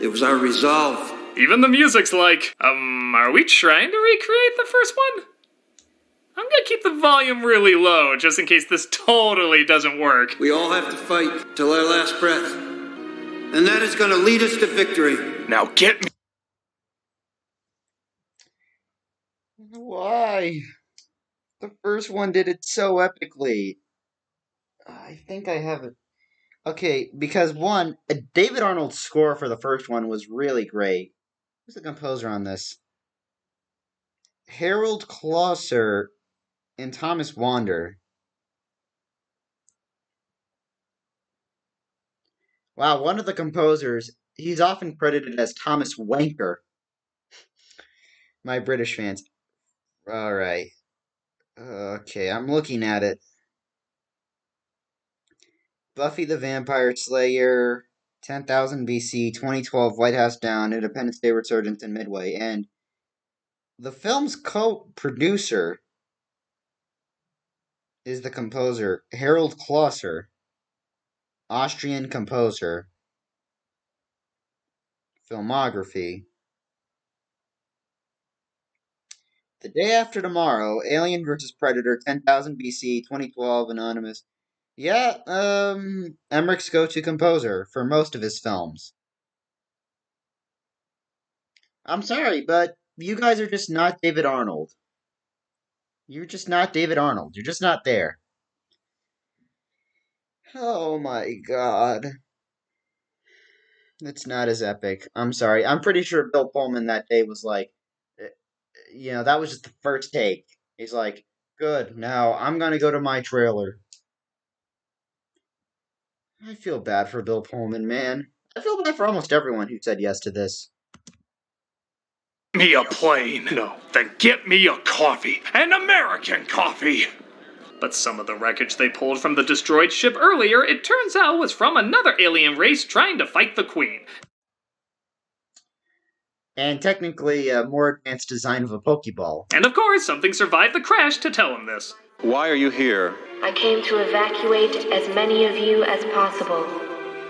It was our resolve. Even the music's like, are we trying to recreate the first one? I'm gonna keep the volume really low, just in case this totally doesn't work. We all have to fight till our last breath. And that is gonna lead us to victory. Now get me. Why? The first one did it so epically. I think I have it. Okay, because one, David Arnold's score for the first one was really great. Who's the composer on this? Harold Closer and Thomas Wander. Wow, one of the composers, he's often credited as Thomas Wanker. My British fans. Alright. Okay, I'm looking at it. Buffy the Vampire Slayer, 10,000 BC, 2012, White House Down, Independence Day, Resurgence, and Midway. And the film's co-producer is the composer, Harold Closer, Austrian composer. Filmography. The Day After Tomorrow, Alien vs. Predator, 10,000 BC, 2012, Anonymous. Yeah, Emmerich's go-to composer for most of his films. I'm sorry, but you guys are just not David Arnold. You're just not David Arnold. You're just not there. Oh my god. It's not as epic. I'm sorry. I'm pretty sure Bill Pullman that day was like, that was just the first take. He's like, Good. Now, I'm gonna go to my trailer. I feel bad for Bill Pullman, man. I feel bad for almost everyone who said yes to this. Me a plane. No. Then get me a coffee. An American coffee. But some of the wreckage they pulled from the destroyed ship earlier, it turns out, was from another alien race trying to fight the Queen. And technically, a more advanced design of a Pokeball. And of course, something survived the crash to tell him this. Why are you here? I came to evacuate as many of you as possible,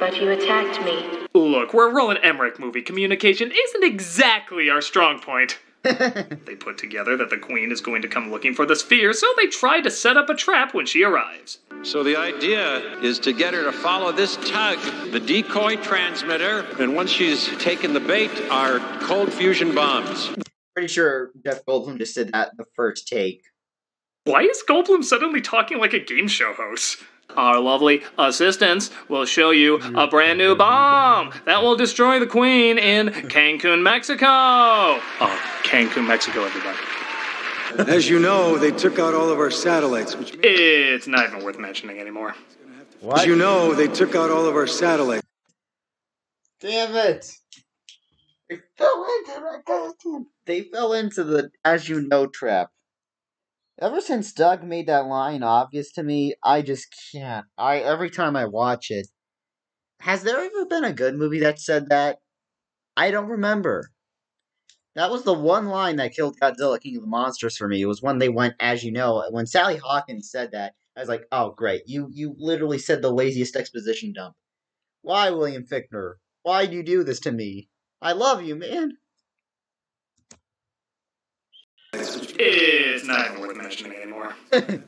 but you attacked me. Look, we're a Roland Emmerich movie. Communication isn't exactly our strong point. They put together that the Queen is going to come looking for the sphere, so they try to set up a trap when she arrives. So the idea is to get her to follow this tug, the decoy transmitter, and once she's taken the bait, our cold fusion bombs. Pretty sure Jeff Goldblum just did that the first take. Why is Goldblum suddenly talking like a game show host? Our lovely assistants will show you a brand new bomb that will destroy the Queen in Cancun, Mexico. Oh, Cancun, Mexico, everybody. As you know, they took out all of our satellites, which means... It's not even worth mentioning anymore. What? As you know, they took out all of our satellites. Damn it! They fell into the as you know trap. Ever since Doug made that line obvious to me, I just can't. Every time I watch it. Has there ever been a good movie that said that? I don't remember. That was the one line that killed Godzilla King of the Monsters for me. It was when they went, as you know, when Sally Hawkins said that, I was like, oh great, you literally said the laziest exposition dump. Why, William Fichtner? Why'd you do this to me? I love you, man. It's not even worth mentioning anymore. They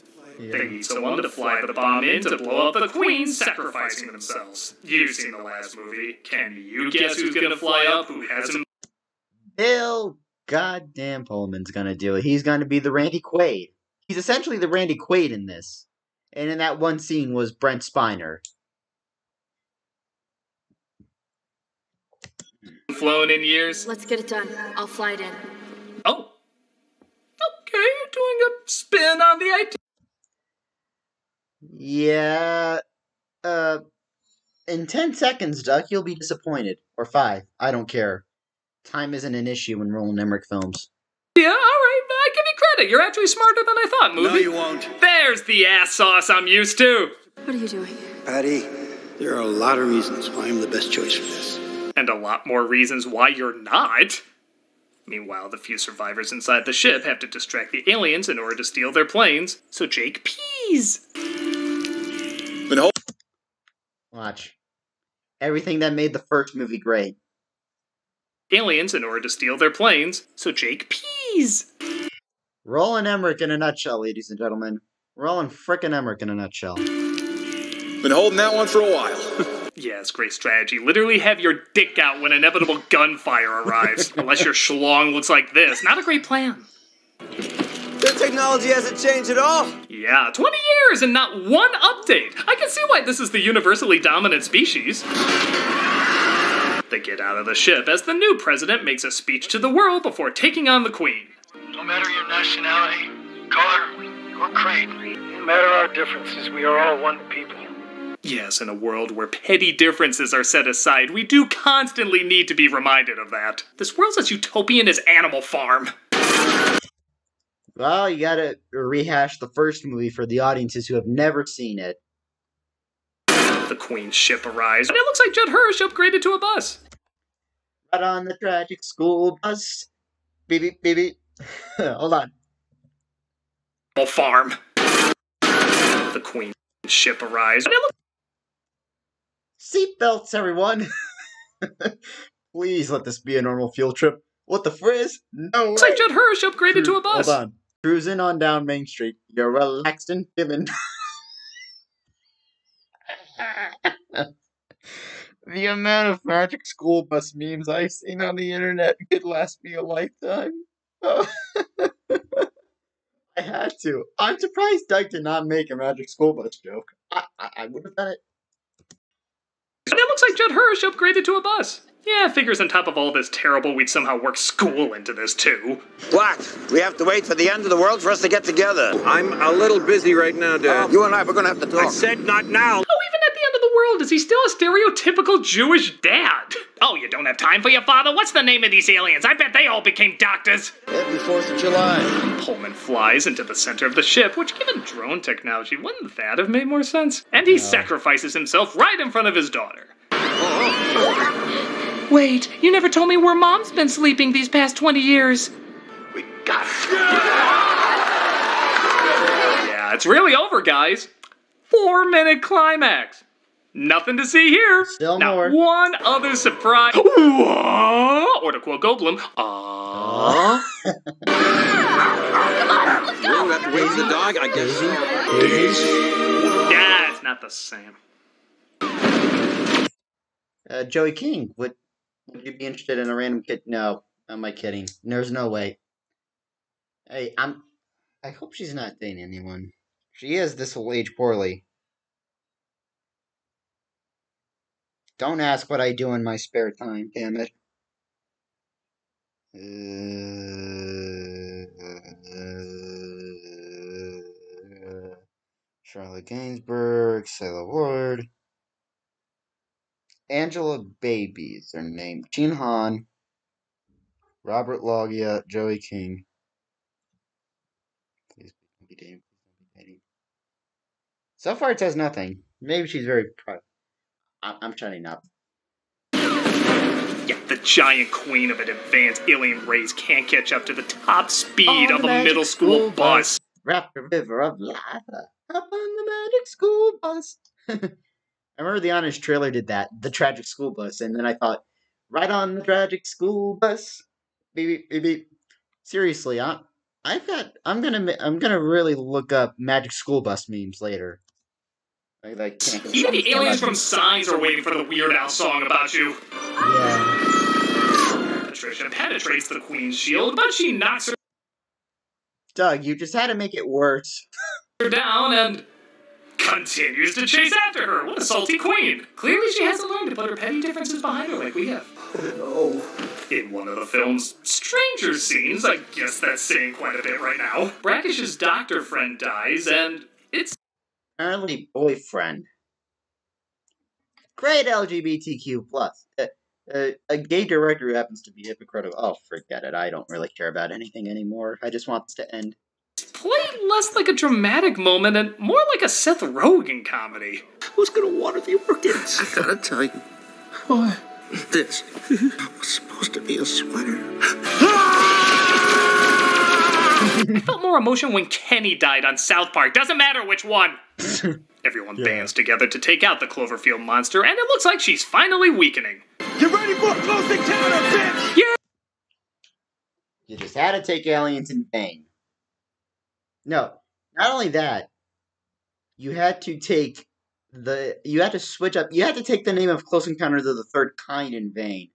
need someone to fly the bomb in to blow up the Queen, sacrificing themselves. You've seen the last movie. Can you guess who's gonna fly up who hasn't? Bill goddamn Pullman's gonna do it. He's gonna be the Randy Quaid. He's essentially the Randy Quaid in this. And in that one scene was Brent Spiner. Flown in years. Let's get it done. I'll fly it in. Oh. Okay, you're doing a spin on the idea. Yeah. In 10 seconds, Duck, you'll be disappointed. Or 5. I don't care. Time isn't an issue in Roland Emmerich films. Yeah, alright, I give you credit. You're actually smarter than I thought, movie. No, you won't. There's the ass sauce I'm used to. What are you doing? Patty, there are a lot of reasons why I'm the best choice for this. And a lot more reasons why you're not. Meanwhile, the few survivors inside the ship have to distract the aliens in order to steal their planes, so Jake pees. Watch. Everything that made the first movie great. Aliens in order to steal their planes, so Jake pees. Roland Emmerich in a nutshell, ladies and gentlemen. Roland frickin' Emmerich in a nutshell. Been holding that one for a while. Yeah, it's great strategy. Literally have your dick out when inevitable gunfire arrives. Unless your schlong looks like this. Not a great plan. The technology hasn't changed at all. Yeah, 20 years and not one update. I can see why this is the universally dominant species. They get out of the ship as the new president makes a speech to the world before taking on the Queen. No matter your nationality, color, or creed, no matter our differences, we are all one people. Yes, in a world where petty differences are set aside, we do constantly need to be reminded of that. This world's as utopian as Animal Farm. Well, you gotta rehash the first movie for the audiences who have never seen it. The Queen's ship arrives, and it looks like Judd Hirsch upgraded to a bus. Right on the tragic school bus. Beep, beep, beep, beep. Hold on. Animal Farm. The Queen's ship arrives, and it looks... Seatbelts, everyone! Please let this be a normal field trip. What the frizz? No way! Looks like Judd Hirsch upgraded to a bus. Hold on. Cruising on down Main Street. You're relaxed and feeling. The amount of magic school bus memes I've seen on the internet could last me a lifetime. Oh. I had to. I'm surprised Doug did not make a magic school bus joke. I would have done it. And it looks like Judd Hirsch upgraded to a bus. Yeah, figures on top of all this terrible, we'd somehow work school into this, too. What? We have to wait for the end of the world for us to get together. I'm a little busy right now, Dad. You and I, we're gonna have to talk. I said not now. Oh, even at the end of the world, is he still a stereotypical Jewish dad? Oh, you don't have time for your father? What's the name of these aliens? I bet they all became doctors. Every 4th of July. Pullman flies into the center of the ship, which, given drone technology, wouldn't that have made more sense? And he sacrifices himself right in front of his daughter. Wait, you never told me where Mom's been sleeping these past 20 years. We got it. Yeah, it's really over, guys. 4-minute climax. Nothing to see here. Still Not more. one other surprise. Or to quote Goldblum, You have to wave the dog, I guess. Yeah, it's not the same. Joey King, would you be interested in a random kid? No, am I kidding? There's no way. Hey, I hope she's not dating anyone. She is, this will age poorly. Don't ask what I do in my spare time, damn it. Charlotte Gainsbourg, Sailor Ward. Angela Baby is their name. Gene Han. Robert Loggia, Joey King. Please don't be dating. Please don't be dating. So far it says nothing. Maybe she's very proud. I'm shutting up. Yeah, the giant queen of an advanced alien race can't catch up to the top speed of a middle school bus. Wrap the river of lava up on the magic school bus. I remember the Honest trailer did that, the tragic school bus, and then I thought, right on the tragic school bus. Beep, beep, beep. Seriously, I'm gonna really look up magic school bus memes later. Even the aliens from Signs are waiting for the Weird Al song about you. Yeah. Patricia penetrates the queen's shield, but she knocks her Doug, you just had to make it worse. down and continues to chase after her. What a salty queen. Clearly she hasn't learned to put her petty differences behind her like we have. In one of the film's stranger scenes, I guess that's saying quite a bit right now, Brackish's doctor friend dies, and it's Apparently boyfriend. Great LGBTQ+. A gay director who happens to be hypocritical. Oh, forget it. I don't really care about anything anymore. I just want this to end. played less like a dramatic moment and more like a Seth Rogen comedy. Who's gonna water the orchids? I gotta tell you. What? This was supposed to be a sweater. I felt more emotion when Kenny died on South Park. Doesn't matter which one. Everyone bands together to take out the Cloverfield monster, and it looks like she's finally weakening. You ready for a close encounter, bitch? Yeah! You just had to take aliens in vain. No, not only that, you had to take you had to switch up, you had to take the name of Close Encounters of the Third Kind in vain.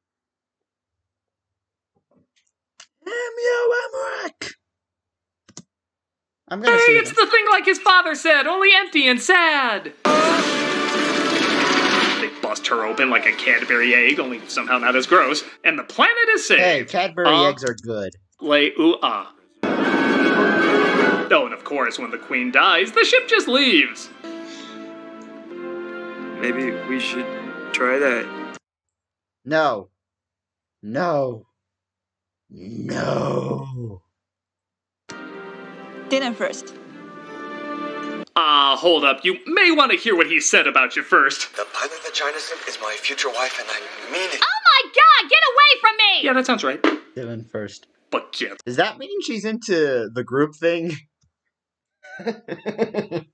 M.U.M.R.A.C. I'm gonna hey, say it's the thing like his father said, only empty and sad. They bust her open like a Cadbury egg, only somehow not as gross, and the planet is saved. Hey, Cadbury eggs are good. Oh, and of course, when the queen dies, the ship just leaves. Maybe we should try that. No. No. No. Dinner first. Hold up. You may want to hear what he said about you first. The pilot vagina sim is my future wife, and I mean it. Oh my god, get away from me! Yeah, that sounds right. Dylan first. But yeah. Does that mean she's into the group thing? I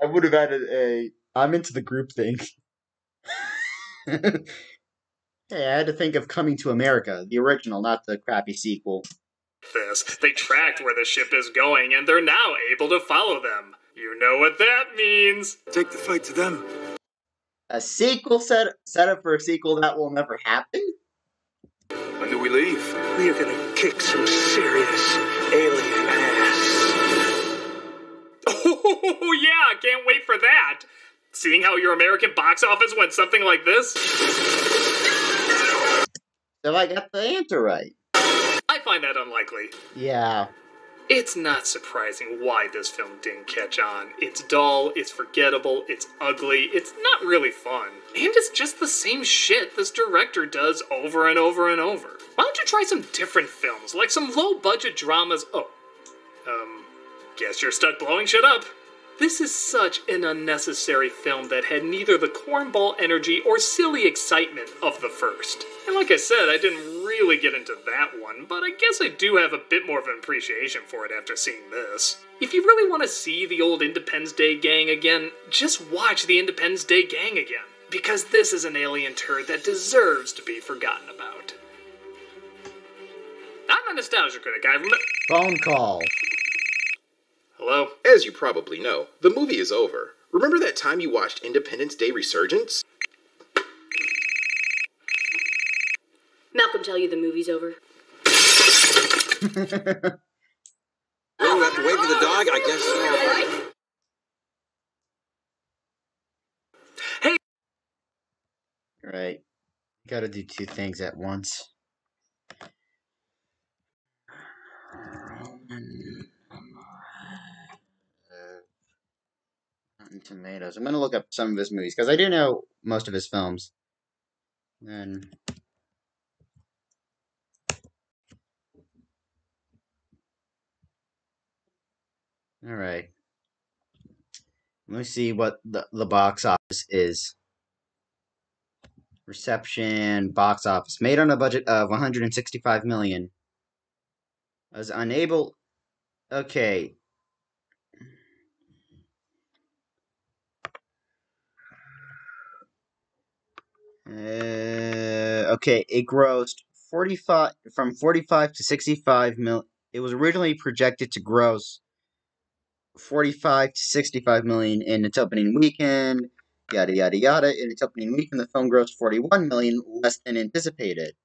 would have added I'm into the group thing. Hey, I had to think of Coming to America, the original, not the crappy sequel. They tracked where the ship is going, and they're now able to follow them. You know what that means. Take the fight to them. A sequel set up for a sequel that will never happen? When do we leave? We are gonna kick some serious alien ass. Oh, yeah, can't wait for that. Seeing how your American box office went something like this? So I got the answer right. I find that unlikely. Yeah. It's not surprising why this film didn't catch on. It's dull, it's forgettable, it's ugly, it's not really fun. And it's just the same shit this director does over and over and over. Why don't you try some different films, like some low-budget dramas? Guess you're stuck blowing shit up. This is such an unnecessary film that had neither the cornball energy or silly excitement of the first. And like I said, I didn't really get into that one, but I guess I do have a bit more of an appreciation for it after seeing this. If you really want to see the old Independence Day gang again, just watch the Independence Day gang again. Because this is an alien turd that deserves to be forgotten about. I'm a nostalgia critic. Phone call. Hello? As you probably know, the movie is over. Remember that time you watched Independence Day Resurgence? Malcolm tell you the movie's over? Well, we have to wait for the dog, I guess so. Hey! Right. Gotta do two things at once. Rotten Tomatoes. I'm gonna look up some of his movies, because I do know most of his films. Then... Alright. Let me see what the box office is. Reception, box office. Made on a budget of $165 million. I was unable... Okay. Okay, it grossed 45 to 65 million. It was originally projected to gross 45 to 65 million in its opening weekend. Yada yada yada. In its opening weekend, the film grossed 41 million, less than anticipated,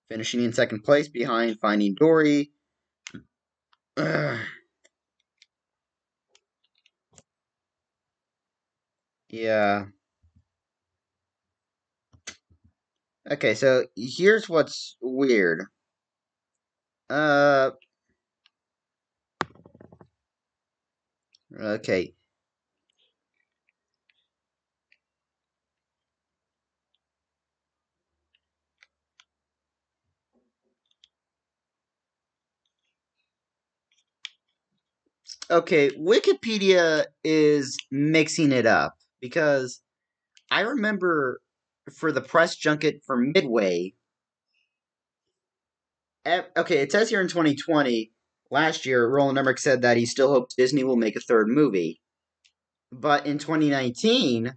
finishing in second place behind Finding Dory. Yeah. Okay, so here's what's weird. Okay. Okay, Wikipedia is mixing it up, because I remember for the press junket for Midway, okay, it says here in 2020, last year, Roland Emmerich said that he still hopes Disney will make a third movie. But in 2019,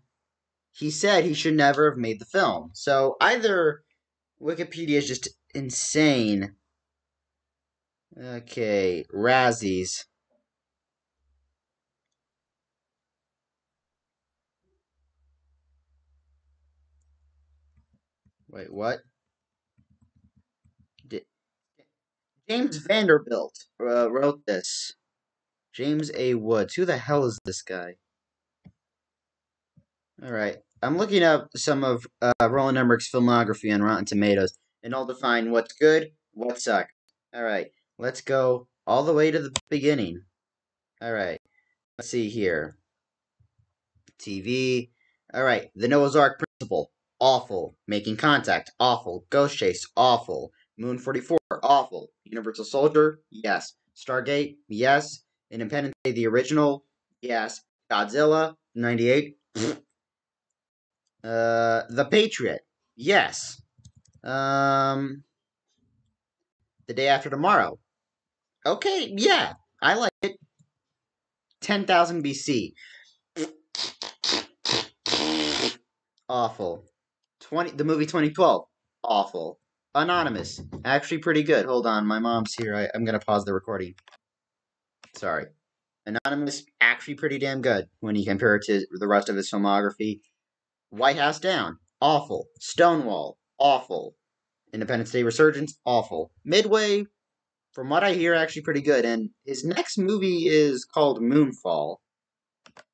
he said he should never have made the film. So either Wikipedia is just insane. Okay, Razzies. Wait, what? James Vanderbilt wrote this. James A. Woods. Who the hell is this guy? Alright. I'm looking up some of Roland Emmerich's filmography on Rotten Tomatoes, and I'll define what's good, what sucks. Alright. Let's go all the way to the beginning. Alright. Let's see here. TV. Alright. The Noah's Ark Principle. Awful. Making Contact. Awful. Ghost Chase. Awful. Moon 44. Awful. Universal Soldier. Yes. Stargate. Yes. Independence Day, the original. Yes. Godzilla. 98. The Patriot. Yes. The Day After Tomorrow. Okay, yeah. I like it. 10,000 BC. Awful. The movie 2012. Awful. Anonymous. Actually pretty good. Hold on, my mom's here. I'm gonna pause the recording. Sorry. Anonymous, actually pretty damn good when you compare it to the rest of his filmography. White House Down. Awful. Stonewall. Awful. Independence Day Resurgence. Awful. Midway, from what I hear, actually pretty good. And his next movie is called Moonfall.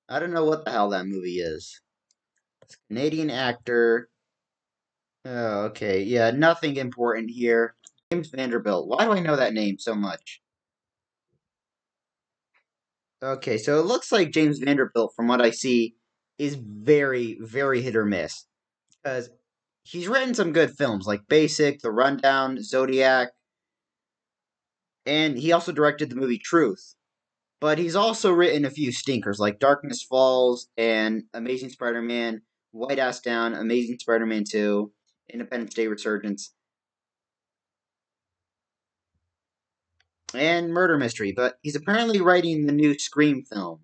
I don't know what the hell that movie is. It's a Canadian actor. Oh, okay. Yeah, nothing important here. James Vanderbilt. Why do I know that name so much? Okay, so it looks like James Vanderbilt, from what I see, is very, very hit or miss. Because he's written some good films like Basic, The Rundown, Zodiac, and he also directed the movie Truth. But he's also written a few stinkers like Darkness Falls and Amazing Spider Man, White Ass Down, Amazing Spider Man 2, Independence Day Resurgence, and Murder Mystery. But he's apparently writing the new Scream film.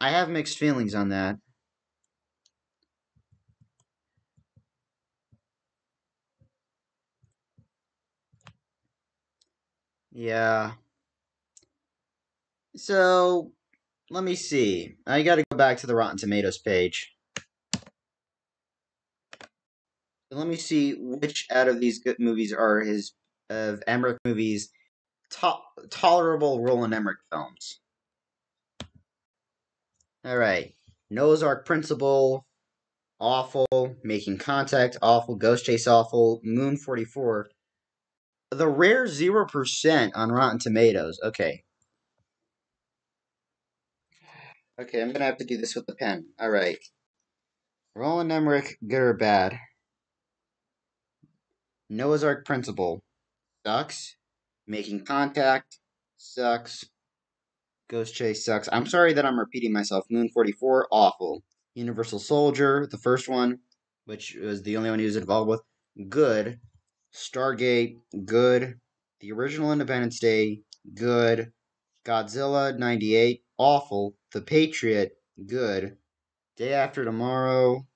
I have mixed feelings on that. Yeah. So, let me see. I gotta go back to the Rotten Tomatoes page. Let me see which out of these good movies are his, of Emmerich movies, tolerable Roland Emmerich films. Alright. Noah's Ark Principle, awful. Making Contact, awful. Ghost Chase, awful. Moon 44. The rare 0% on Rotten Tomatoes. Okay. Okay, I'm gonna have to do this with the pen. Alright. Roland Emmerich, good or bad? Noah's Ark Principle, sucks. Making Contact, sucks. Ghost Chase sucks. I'm sorry that I'm repeating myself. Moon 44, awful. Universal Soldier, the first one, which was the only one he was involved with, good. Stargate, good. The original Independence Day, good. Godzilla 98, awful. The Patriot, good. Day After Tomorrow,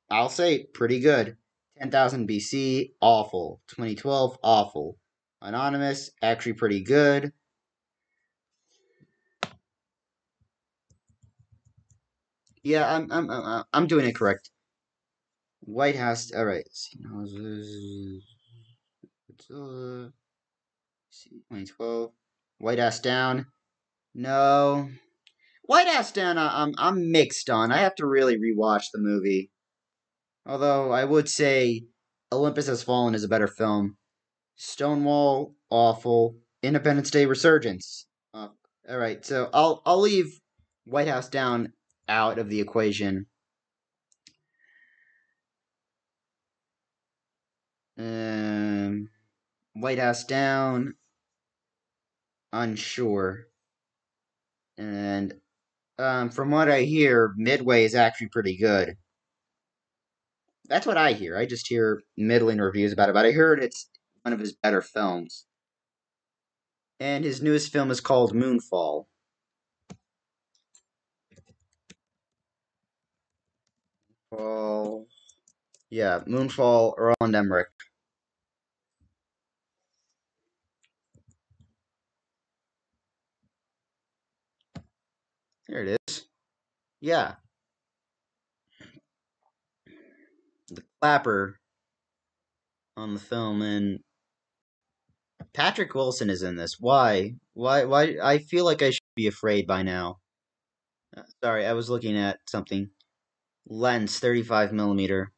I'll say pretty good. 10,000 BC, awful. 2012, awful. Anonymous, actually pretty good. Yeah, I'm doing it correct. White House. All right. 2012. White House Down. No. White House Down. I'm mixed on. I have to really rewatch the movie. Although I would say Olympus Has Fallen is a better film. Stonewall, awful. Independence Day Resurgence. All right. So I'll leave White House Down out of the equation. White House Down, unsure. And from what I hear, Midway is actually pretty good. That's what I hear. I just hear middling reviews about it, but I heard it's one of his better films. And his newest film is called Moonfall. Well, yeah, Moonfall, Roland Emmerich. There it is. Yeah. The clapper on the film, and Patrick Wilson is in this. Why? Why? I feel like I should be afraid by now. Sorry, I was looking at something. Lens, 35 millimeter.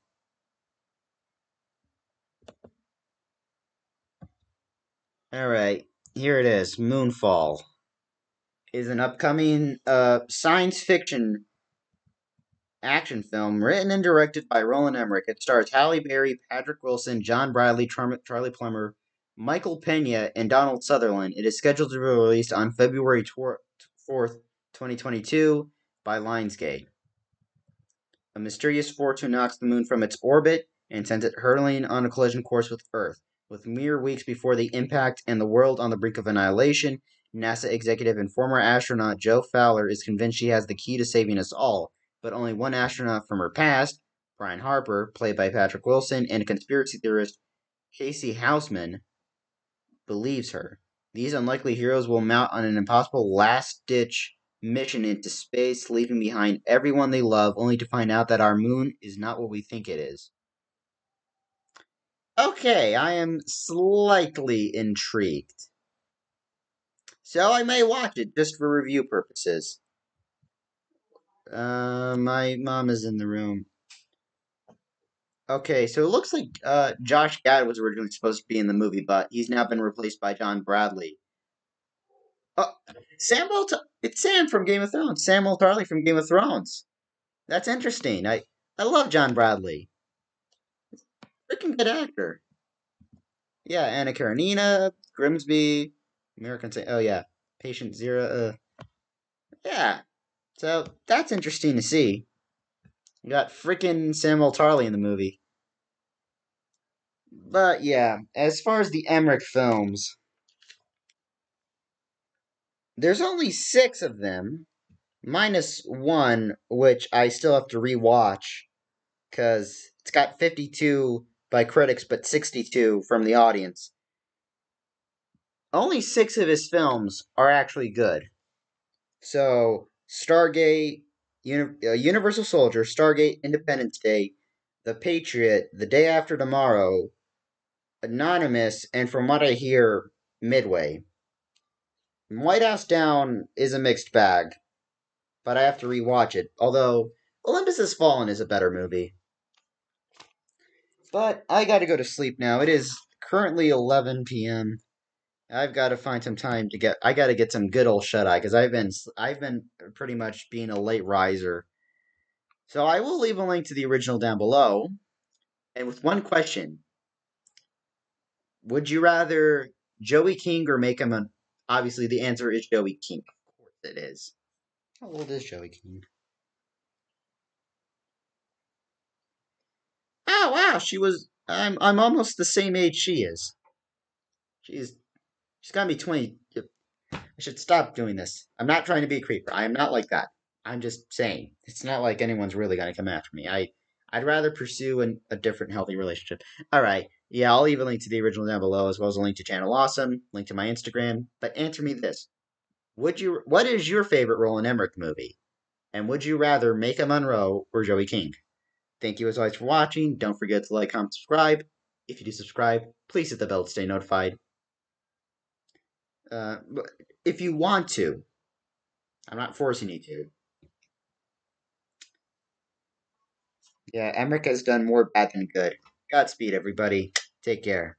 Alright, here it is. Moonfall is an upcoming science fiction action film written and directed by Roland Emmerich. It stars Halle Berry, Patrick Wilson, John Bradley, Charlie Plummer, Michael Pena, and Donald Sutherland. It is scheduled to be released on February 4th, 2022 by Lionsgate. A mysterious force knocks the moon from its orbit and sends it hurtling on a collision course with Earth. With mere weeks before the impact and the world on the brink of annihilation, NASA executive and former astronaut Jo Fowler is convinced she has the key to saving us all, but only one astronaut from her past, Brian Harper, played by Patrick Wilson, and conspiracy theorist Casey Houseman, believes her. These unlikely heroes will mount on an impossible last-ditch mission into space, leaving behind everyone they love, only to find out that our moon is not what we think it is. Okay, I am slightly intrigued. So I may watch it just for review purposes. My mom is in the room. Okay, so it looks like Josh Gad was originally supposed to be in the movie, but he's now been replaced by John Bradley. Oh, it's Sam from Game of Thrones. Samuel Tarly from Game of Thrones. That's interesting. I love John Bradley. Freaking good actor. Yeah, Anna Karenina, Grimsby, American Sa- Oh yeah, Patient Zero. Yeah, so that's interesting to see. You got freaking Samuel Tarly in the movie. But yeah, as far as the Emmerich films, there's only 6 of them, minus one, which I still have to rewatch, because it's got 52 by critics, but 62 from the audience. Only 6 of his films are actually good. So, Stargate, Universal Soldier, Stargate, Independence Day, The Patriot, The Day After Tomorrow, Anonymous, and from what I hear, Midway. White House Down is a mixed bag, but I have to rewatch it. Although, Olympus Has Fallen is a better movie. But I gotta go to sleep now. It is currently 11 p.m. I've got to find some time to get. I got to get some good old shut eye because I've been pretty much being a late riser. So I will leave a link to the original down below, and with one question: would you rather Joey King or make him an? Obviously, the answer is Joey King. Of course, it is. How old is Joey King? Oh wow, she was. I'm almost the same age she is. She's got to be 20. I should stop doing this. I'm not trying to be a creeper. I am not like that. I'm just saying. It's not like anyone's really going to come after me. I'd rather pursue a different healthy relationship. All right. Yeah, I'll leave a link to the original down below, as well as a link to Channel Awesome, link to my Instagram. But answer me this: what is your favorite Roland Emmerich movie? And would you rather Make Monroe or Joey King? Thank you as always for watching. Don't forget to like, comment, subscribe. If you do subscribe, please hit the bell to stay notified. If you want to, I'm not forcing you to. Yeah, Emmerich has done more bad than good. Godspeed, everybody. Take care.